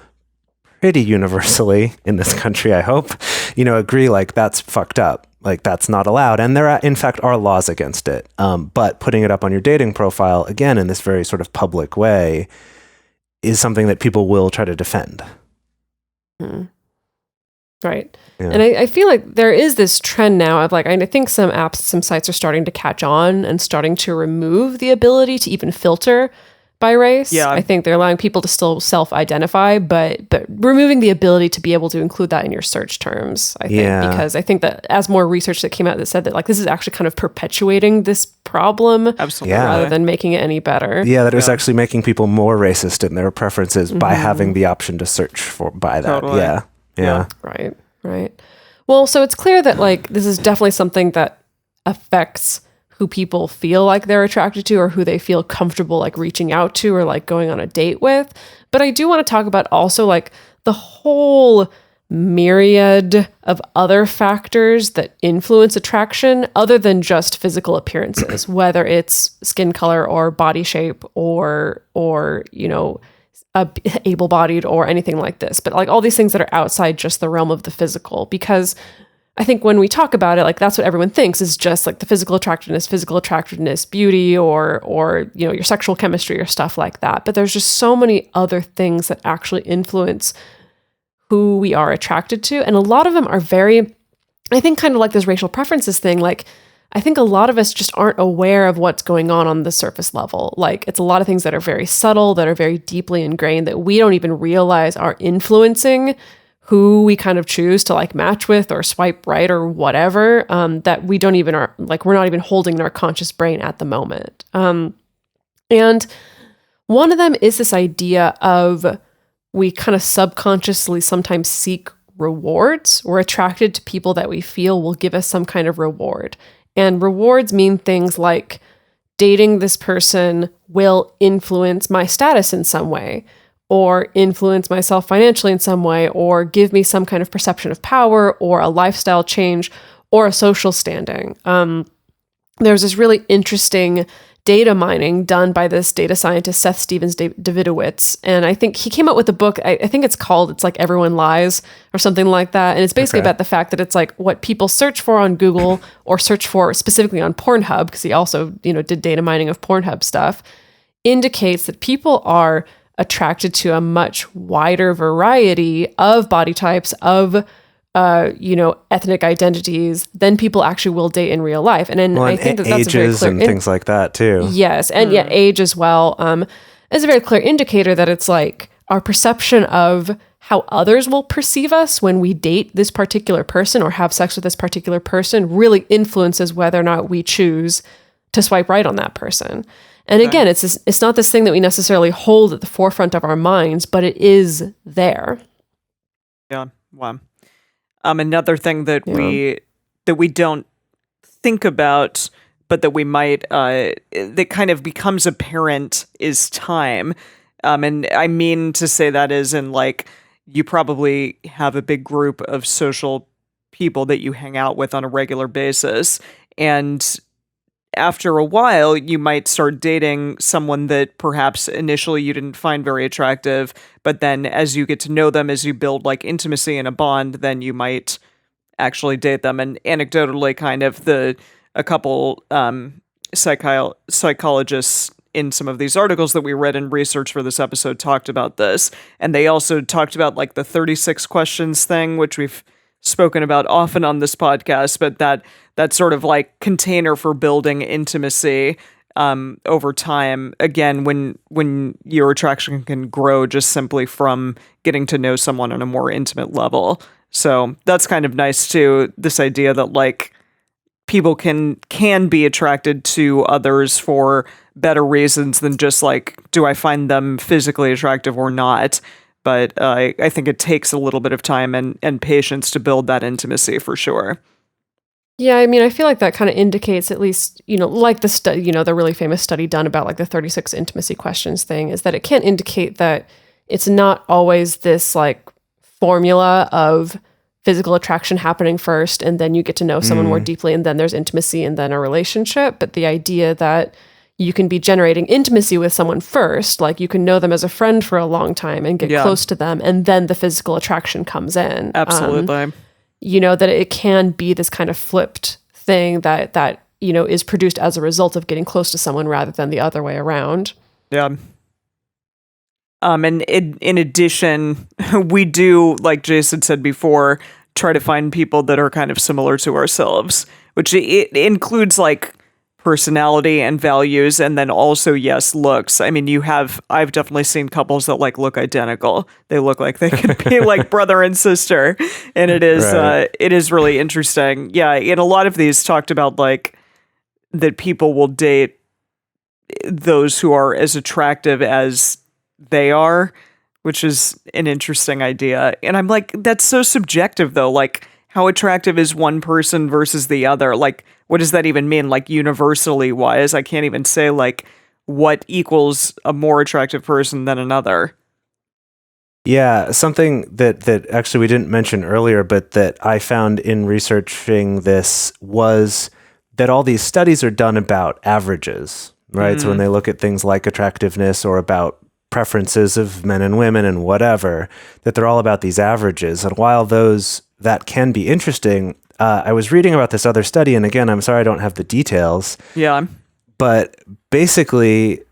pretty universally in this country, I hope, agree like that's fucked up. Like that's not allowed. And there in fact are laws against it. But putting it up on your dating profile, again, in this very sort of public way, is something that people will try to defend. Right. Yeah. And I feel like there is this trend now of like, I think some apps, some sites are starting to catch on and starting to remove the ability to even filter by race. Yeah. I think they're allowing people to still self-identify, but removing the ability to be able to include that in your search terms, I think, because I think that as more research that came out that said that like this is actually kind of perpetuating this problem. Absolutely. Rather than making it any better. Yeah, that it was actually making people more racist in their preferences by having the option to search by that. Totally. Yeah. Right. Well, so it's clear that like this is definitely something that affects who people feel like they're attracted to or who they feel comfortable like reaching out to or like going on a date with. But I do want to talk about also like the whole myriad of other factors that influence attraction other than just physical appearances, whether it's skin color or body shape or able-bodied or anything like this, but like all these things that are outside just the realm of the physical, because I think when we talk about it, like that's what everyone thinks is just like the physical attractiveness, beauty, or your sexual chemistry or stuff like that. But there's just so many other things that actually influence who we are attracted to, and a lot of them are very, I think, kind of like this racial preferences thing. Like I think a lot of us just aren't aware of what's going on the surface level. Like it's a lot of things that are very subtle, that are very deeply ingrained, that we don't even realize are influencing who we kind of choose to like match with or swipe right or whatever, that we don't even we're not even holding in our conscious brain at the moment. And one of them is this idea of we kind of subconsciously sometimes seek rewards. We're attracted to people that we feel will give us some kind of reward. And rewards mean things like dating this person will influence my status in some way, or influence myself financially in some way, or give me some kind of perception of power, or a lifestyle change, or a social standing. There's this really interesting data mining done by this data scientist, Seth Stephens-Davidowitz. And I think he came up with a book, I think it's like Everyone Lies or something like that. And it's basically about the fact that it's like what people search for on Google or search for specifically on Pornhub, because he also, did data mining of Pornhub stuff, indicates that people are attracted to a much wider variety of body types, of ethnic identities than people actually will date in real life. And then I think that's a very clear and things like that too. Yes. And age as well, is a very clear indicator that it's like our perception of how others will perceive us when we date this particular person or have sex with this particular person really influences whether or not we choose to swipe right on that person. And again, it's not this thing that we necessarily hold at the forefront of our minds, but it is there. Yeah. Wow. Another thing that we don't think about, but that we might that kind of becomes apparent is time. And I mean to say that is in like, you probably have a big group of social people that you hang out with on a regular basis. And after a while, you might start dating someone that perhaps initially you didn't find very attractive. But then as you get to know them, as you build like intimacy and a bond, then you might actually date them. And anecdotally, kind of a couple psychologists in some of these articles that we read and research for this episode talked about this. And they also talked about like the 36 questions thing, which we've spoken about often on this podcast, but that sort of like container for building intimacy over time. Again, when your attraction can grow just simply from getting to know someone on a more intimate level. So that's kind of nice too, this idea that like people can be attracted to others for better reasons than just like, do I find them physically attractive or not? But I think it takes a little bit of time and patience to build that intimacy for sure. Yeah, I mean, I feel like that kind of indicates, at least, like the really famous study done about like the 36 intimacy questions thing, is that it can indicate that it's not always this like formula of physical attraction happening first, and then you get to know someone more deeply, and then there's intimacy, and then a relationship. But the idea that you can be generating intimacy with someone first, like you can know them as a friend for a long time and get close to them, and then the physical attraction comes in. Absolutely. That it can be this kind of flipped thing that is produced as a result of getting close to someone rather than the other way around. Yeah. And in addition, we do, like Jason said before, try to find people that are kind of similar to ourselves, which it includes like personality and values, and then also, yes, looks. I mean, I've definitely seen couples that like look identical. They look like they could be like brother and sister, and it is really interesting. Yeah, and a lot of these talked about like that people will date those who are as attractive as they are, which is an interesting idea. And I'm like, that's so subjective though. Like, how attractive is one person versus the other? Like, what does that even mean? Like, universally wise, I can't even say like what equals a more attractive person than another. Yeah, something that actually we didn't mention earlier, but that I found in researching this was that all these studies are done about averages, right? So when they look at things like attractiveness or about preferences of men and women and whatever, that they're all about these averages. And while that can be interesting, I was reading about this other study, and again, I'm sorry I don't have the details. Yeah. But basically,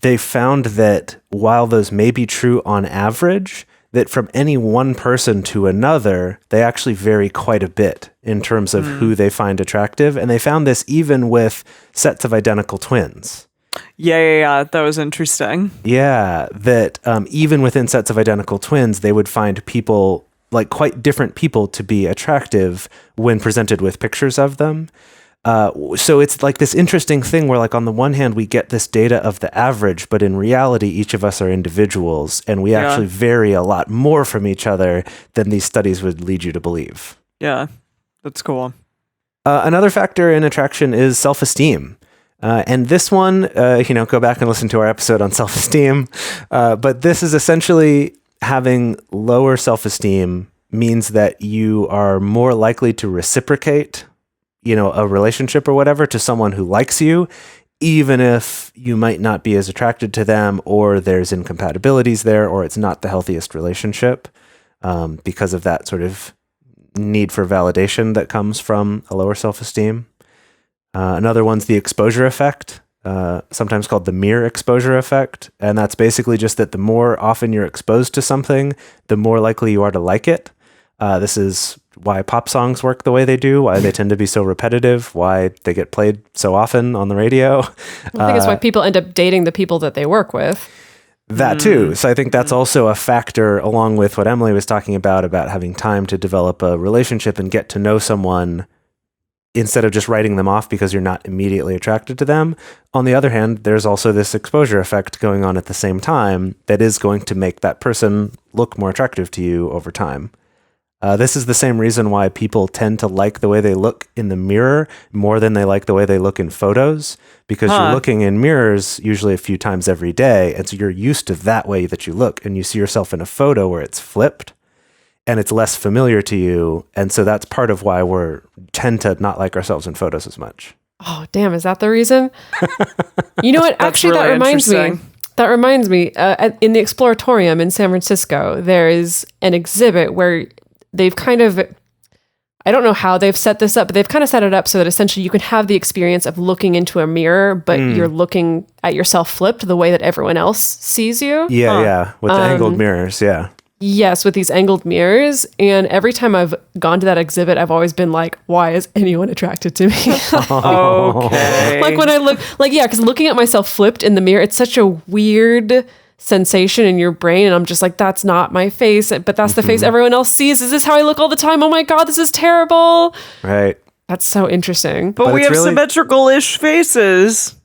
they found that while those may be true on average, that from any one person to another, they actually vary quite a bit in terms of who they find attractive. And they found this even with sets of identical twins. Yeah. That was interesting. Yeah, that even within sets of identical twins, they would find people, like quite different people, to be attractive when presented with pictures of them. So it's like this interesting thing where, like, on the one hand, we get this data of the average, but in reality, each of us are individuals, and we actually vary a lot more from each other than these studies would lead you to believe. Yeah, that's cool. Another factor in attraction is self-esteem. And this one, go back and listen to our episode on self-esteem. But this is essentially having lower self-esteem means that you are more likely to reciprocate, a relationship or whatever to someone who likes you, even if you might not be as attracted to them, or there's incompatibilities there, or it's not the healthiest relationship, because of that sort of need for validation that comes from a lower self-esteem. Another one's the exposure effect, sometimes called the mere exposure effect. And that's basically just that the more often you're exposed to something, the more likely you are to like it. This is why pop songs work the way they do, why they tend to be so repetitive, why they get played so often on the radio. I think it's why people end up dating the people that they work with. That too. So I think that's also a factor, along with what Emily was talking about having time to develop a relationship and get to know someone instead of just writing them off because you're not immediately attracted to them. On the other hand, there's also this exposure effect going on at the same time that is going to make that person look more attractive to you over time. This is the same reason why people tend to like the way they look in the mirror more than they like the way they look in photos, because you're looking in mirrors usually a few times every day. And so you're used to that way that you look, and you see yourself in a photo where it's flipped and it's less familiar to you. And so that's part of why we tend to not like ourselves in photos as much. Oh, damn. Is that the reason? You know what? Actually, really that reminds me. interesting. That reminds me, in the Exploratorium in San Francisco, there is an exhibit where they've kind of, I don't know how they've set this up, but they've kind of set it up so that essentially you can have the experience of looking into a mirror, but you're looking at yourself flipped the way that everyone else sees you. Yeah. With the angled mirrors. Yeah. Yes, with these angled mirrors. And every time I've gone to that exhibit, I've always been like, why is anyone attracted to me? Okay. Like when I look, because looking at myself flipped in the mirror, it's such a weird sensation in your brain. And I'm just like, that's not my face, but that's the face everyone else sees. Is this how I look all the time? Oh my God, this is terrible. Right. That's so interesting. But we it's have really- symmetrical-ish faces.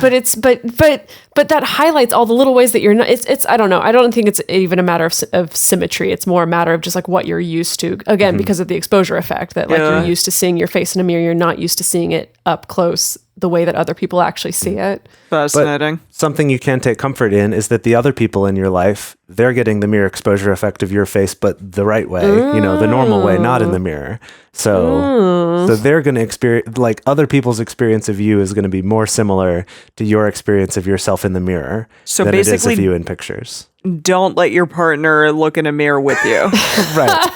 But it's but that highlights all the little ways that you're not. It's I don't know. I don't think it's even a matter of symmetry. It's more a matter of just like what you're used to. Again, because of the exposure effect, that like you're used to seeing your face in a mirror, you're not used to seeing it up close the way that other people actually see it. Fascinating. Something you can take comfort in is that the other people in your life, they're getting the mirror exposure effect of your face, but the right way, the normal way, not in the mirror. So they're going to experience, like, other people's experience of you is going to be more similar to your experience of yourself in the mirror So than it is basically- of you in pictures. Don't let your partner look in a mirror with you. Right.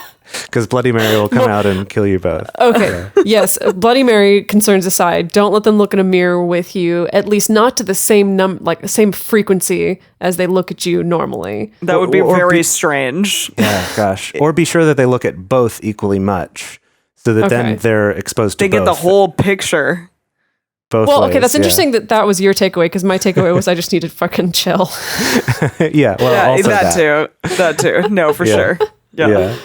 Because Bloody Mary will come out and kill you both. Okay. Yes. Bloody Mary concerns aside, don't let them look in a mirror with you, at least not to the same same frequency as they look at you normally. That would be Or very be- strange. Yeah, gosh. Or be sure that they look at both equally much so that Okay. then they're exposed to They both. get the whole picture. both Well, ways, okay, that's yeah. interesting that was your takeaway, because my takeaway was I just needed to fucking chill. Yeah, well, Yeah, also that too. No, for sure. Yeah.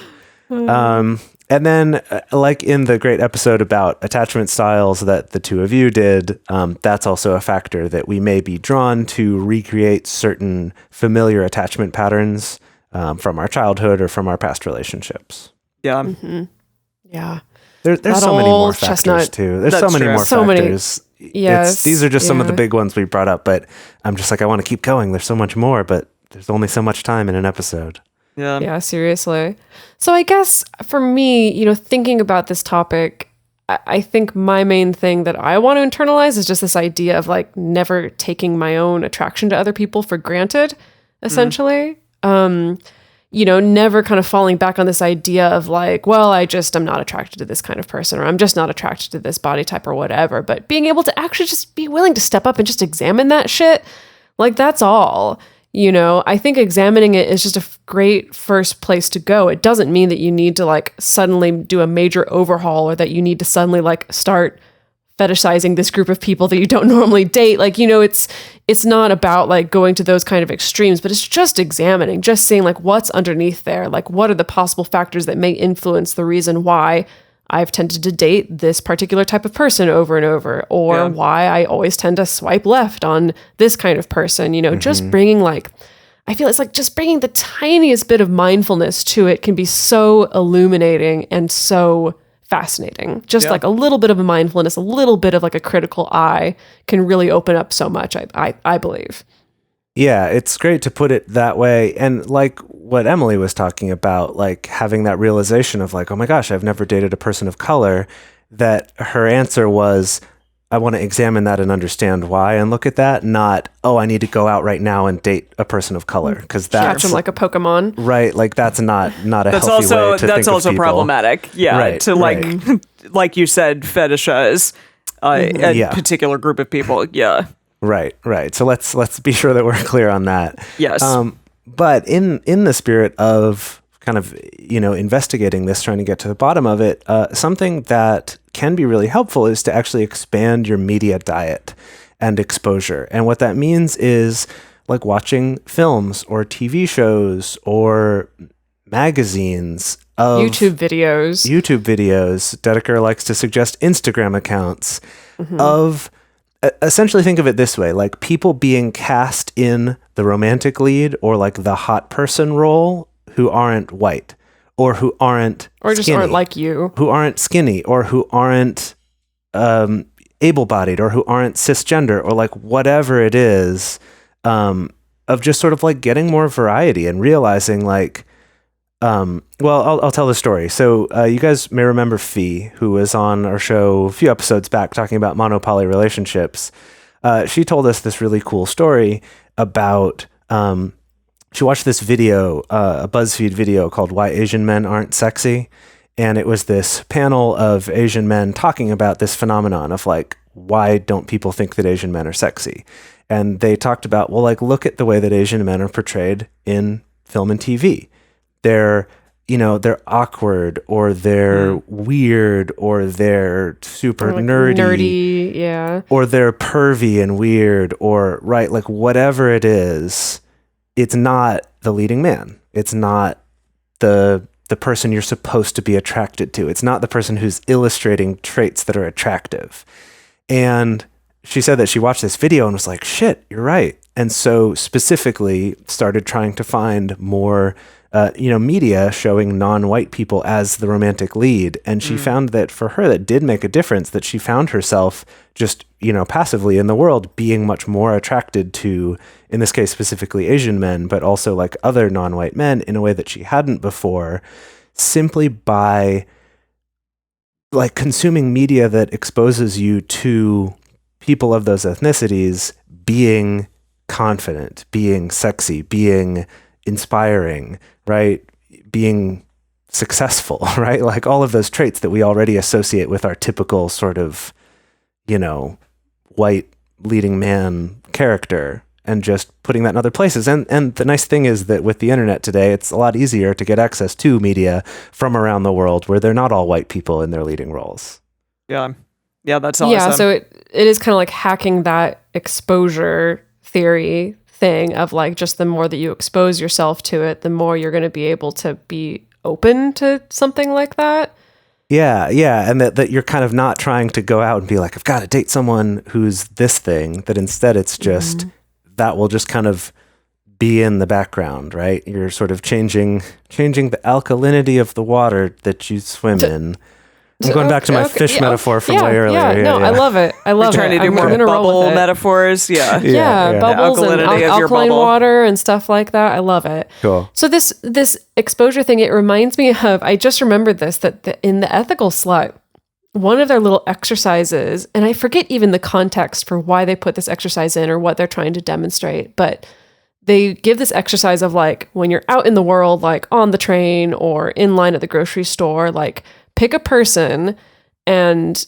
And then, like in the great episode about attachment styles that the two of you did, that's also a factor that we may be drawn to recreate certain familiar attachment patterns from our childhood or from our past relationships. Yeah. Yeah. There's That so many more old factors chestnut. too. There's so That's many true. more So many. factors. Yes, These are just some of the yeah. big ones we brought up, but I'm just like, I want to keep going. There's so much more, but there's only so much time in an episode. Yeah. Yeah, seriously. So I guess for me, thinking about this topic, I think my main thing that I want to internalize is just this idea of like never taking my own attraction to other people for granted, essentially. Never kind of falling back on this idea of like, well, I'm not attracted to this kind of person, or I'm just not attracted to this body type or whatever, but being able to actually just be willing to step up and just examine that shit. Like, that's all. I think examining it is just a great first place to go. It doesn't mean that you need to like suddenly do a major overhaul, or that you need to suddenly like start fetishizing this group of people that you don't normally date. Like, it's not about like going to those kind of extremes, but it's just examining, just seeing like what's underneath there. Like, what are the possible factors that may influence the reason why I've tended to date this particular type of person over and over, or why I always tend to swipe left on this kind of person, just bringing I feel it's like just bringing the tiniest bit of mindfulness to it can be so illuminating and so fascinating. Just like a little bit of a mindfulness, a little bit of like a critical eye can really open up so much, I believe. Yeah, it's great to put it that way. And like what Emily was talking about, like having that realization of like, oh my gosh, I've never dated a person of color, that her answer was, I want to examine that and understand why and look at that, not, oh, I need to go out right now and date a person of color. Because Catch that's them like a Pokemon. right. Like that's not a That's healthy also way to think of people. problematic. Yeah. Right, To like you said, fetishize a particular group of people. Yeah. Right. So let's be sure that we're clear on that. Yes. But in the spirit of kind of, investigating this, trying to get to the bottom of it, something that can be really helpful is to actually expand your media diet and exposure. And what that means is like watching films or TV shows or magazines of YouTube videos. Dedeker likes to suggest Instagram accounts of essentially think of it this way, like people being cast in the romantic lead or like the hot person role who aren't white or who aren't or just skinny, aren't like you. who aren't skinny or who aren't able-bodied or who aren't cisgender or like whatever it is, of just sort of like getting more variety and realizing like, I'll tell the story. So you guys may remember Fee, who was on our show a few episodes back talking about monopoly relationships. She told us this really cool story about, she watched this video, a BuzzFeed video called Why Asian Men Aren't Sexy. And it was this panel of Asian men talking about this phenomenon of like, why don't people think that Asian men are sexy? And they talked about, well, like, look at the way that Asian men are portrayed in film and TV. They're awkward or they're weird or they're super Like nerdy, yeah. or they're pervy and weird or right, like whatever it is, it's not the leading man. It's not the person you're supposed to be attracted to. It's not the person who's illustrating traits that are attractive. And she said that she watched this video and was like, shit, you're right. And so specifically started trying to find more media showing non-white people as the romantic lead. And she found that for her, that did make a difference, that she found herself just, passively in the world being much more attracted to, in this case, specifically Asian men, but also like other non-white men in a way that she hadn't before, simply by like consuming media that exposes you to people of those ethnicities being confident, being sexy, being inspiring, right? Being successful, right? Like all of those traits that we already associate with our typical sort of, white leading man character, and just putting that in other places. And the nice thing is that with the internet today, it's a lot easier to get access to media from around the world where they're not all white people in their leading roles. Yeah. Yeah, that's awesome. Yeah, so it is kind of like hacking that exposure theory thing of like just the more that you expose yourself to it, the more you're going to be able to be open to something like that. Yeah, and that you're kind of not trying to go out and be like, I've got to date someone who's this thing, that instead it's just, that will just kind of be in the background, right? You're sort of changing the alkalinity of the water that you swim in. I'm going back to my fish metaphor from way earlier. I love it. I love Trying it. to do more bubble metaphors. Yeah. Bubbles and alkalinity of your alkaline bubble. water and stuff like that. I love it. Cool. So this exposure thing, it reminds me of, I just remembered this, that in the Ethical Slut, one of their little exercises, and I forget even the context for why they put this exercise in or what they're trying to demonstrate, but they give this exercise of like, when you're out in the world, like on the train or in line at the grocery store, like pick a person and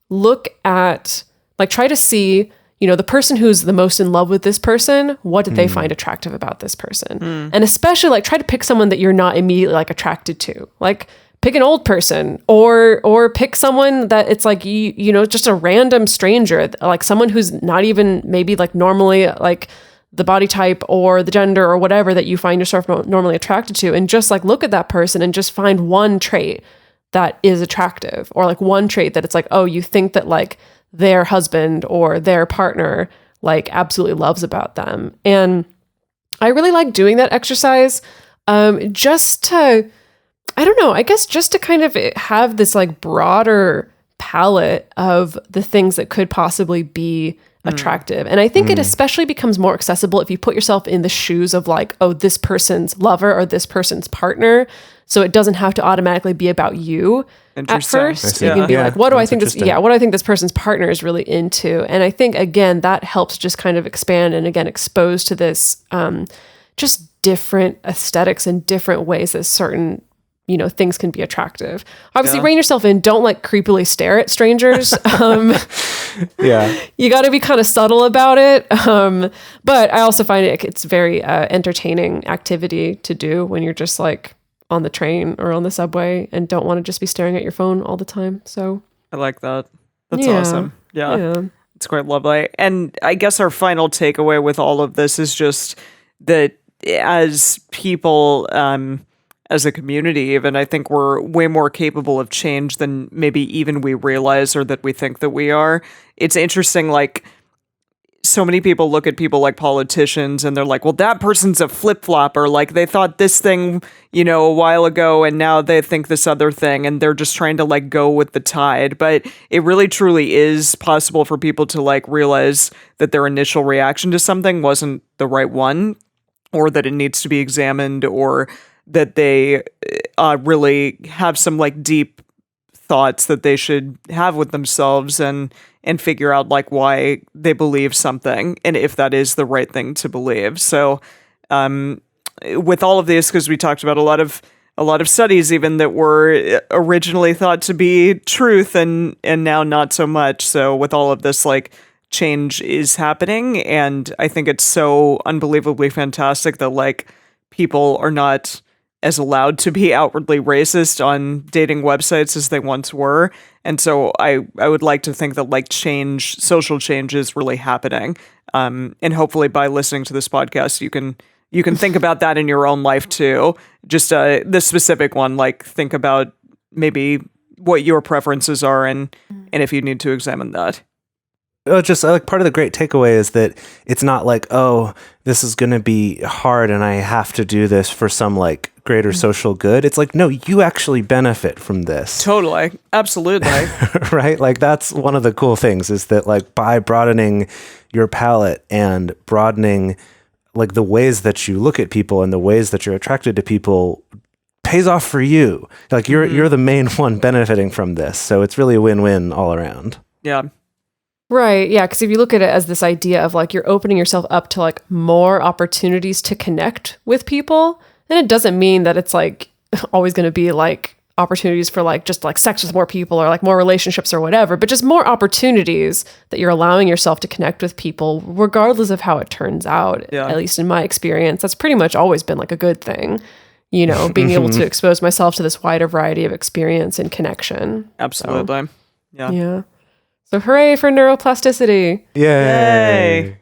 look at, like, try to see, the person who's the most in love with this person, what did they find attractive about this person? And especially like try to pick someone that you're not immediately like attracted to. Like pick an old person or pick someone that it's like, just a random stranger, like someone who's not even maybe like normally like the body type or the gender or whatever that you find yourself normally attracted to, and just like look at that person and just find one trait that is attractive, or like one trait that it's like, oh, you think that like their husband or their partner like absolutely loves about them. And I really like doing that exercise just to, I don't know, I guess just to kind of have this like broader palette of the things that could possibly be attractive. And I think it especially becomes more accessible if you put yourself in the shoes of like, oh, this person's lover or this person's partner. So it doesn't have to automatically be about you at first. You can be like, what do I think this person's partner is really into? And I think, again, that helps just kind of expand and again, expose to this just different aesthetics and different ways that certain things can be attractive. Obviously, rein yourself in. Don't like creepily stare at strangers. You got to be kind of subtle about it. But I also find it's very entertaining activity to do when you're just like on the train or on the subway and don't want to just be staring at your phone all the time. So I like that. That's awesome. Yeah. It's quite lovely. And I guess our final takeaway with all of this is just that as people, as a community even, I think we're way more capable of change than maybe even we realize or that we think that we are. It's interesting, like, so many people look at people like politicians and they're like, well, that person's a flip-flopper. Like, they thought this thing, a while ago, and now they think this other thing, and they're just trying to, like, go with the tide. But it really truly is possible for people to, like, realize that their initial reaction to something wasn't the right one, or that it needs to be examined, or that they really have some, like, deep thoughts that they should have with themselves and figure out, like, why they believe something and if that is the right thing to believe. So with all of this, because we talked about a lot of studies even that were originally thought to be truth and now not so much. So with all of this, like, change is happening, and I think it's so unbelievably fantastic that, like, people are not as allowed to be outwardly racist on dating websites as they once were. And so I would like to think that, like, social change is really happening. And hopefully by listening to this podcast, you can think about that in your own life too. Just this specific one, like, think about maybe what your preferences are and if you need to examine that. Just like part of the great takeaway is that it's not like, oh, this is going to be hard and I have to do this for some, like, greater social good. It's like, no, you actually benefit from this. Totally. Absolutely. Right? Like, that's one of the cool things is that, like, by broadening your palette and broadening, like, the ways that you look at people and the ways that you're attracted to people pays off for you. Like, you're the main one benefiting from this. So it's really a win-win all around. Yeah. Right. Yeah. Because if you look at it as this idea of, like, you're opening yourself up to, like, more opportunities to connect with people, then it doesn't mean that it's, like, always going to be, like, opportunities for, like, just, like, sex with more people or, like, more relationships or whatever, but just more opportunities that you're allowing yourself to connect with people, regardless of how it turns out. Yeah. At least in my experience, that's pretty much always been, like, a good thing. Being able to expose myself to this wider variety of experience and connection. Absolutely. So, Yeah. yeah. So hooray for neuroplasticity. Yay.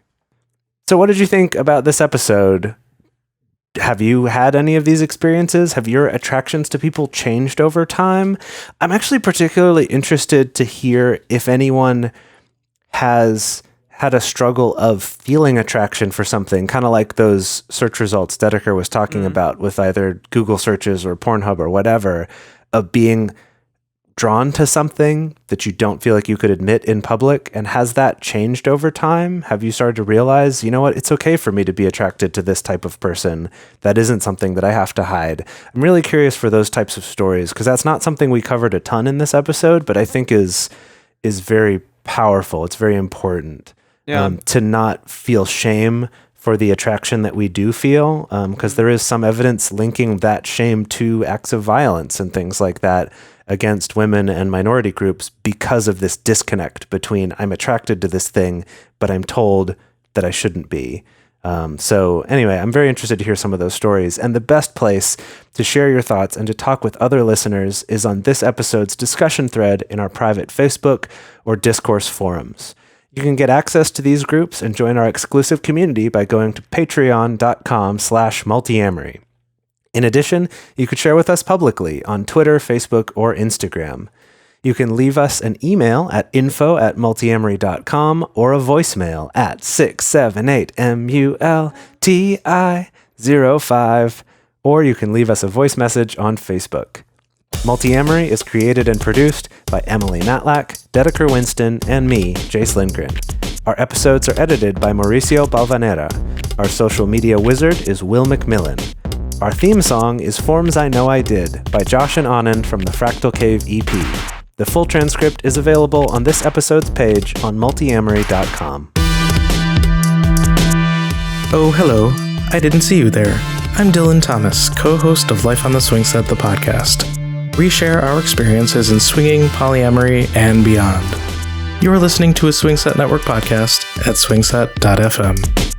So what did you think about this episode? Have you had any of these experiences? Have your attractions to people changed over time? I'm actually particularly interested to hear if anyone has had a struggle of feeling attraction for something, kind of like those search results Dedeker was talking about with either Google searches or Pornhub or whatever, of being drawn to something that you don't feel like you could admit in public. And has that changed over time? Have you started to realize, you know what, it's okay for me to be attracted to this type of person. That isn't something that I have to hide. I'm really curious for those types of stories, because that's not something we covered a ton in this episode, but I think is very powerful. It's very important to not feel shame for the attraction that we do feel, because there is some evidence linking that shame to acts of violence and things like that against women and minority groups because of this disconnect between I'm attracted to this thing, but I'm told that I shouldn't be. So anyway, I'm very interested to hear some of those stories. And the best place to share your thoughts and to talk with other listeners is on this episode's discussion thread in our private Facebook or Discourse forums. You can get access to these groups and join our exclusive community by going to patreon.com/multiamory. In addition, you could share with us publicly on Twitter, Facebook, or Instagram. You can leave us an email at info@multiamory.com or a voicemail at 678-MULTI05, or you can leave us a voice message on Facebook. Multiamory is created and produced by Emily Matlack, Dedeker Winston, and me, Jase Lindgren. Our episodes are edited by Mauricio Balvanera. Our social media wizard is Will McMillan. Our theme song is Forms I Know I Did by Josh and Anand from the Fractal Cave EP. The full transcript is available on this episode's page on multiamory.com. Oh, hello. I didn't see you there. I'm Dylan Thomas, co-host of Life on the Swing Set, the podcast. We share our experiences in swinging, polyamory, and beyond. You are listening to a Swing Set Network podcast at swingset.fm.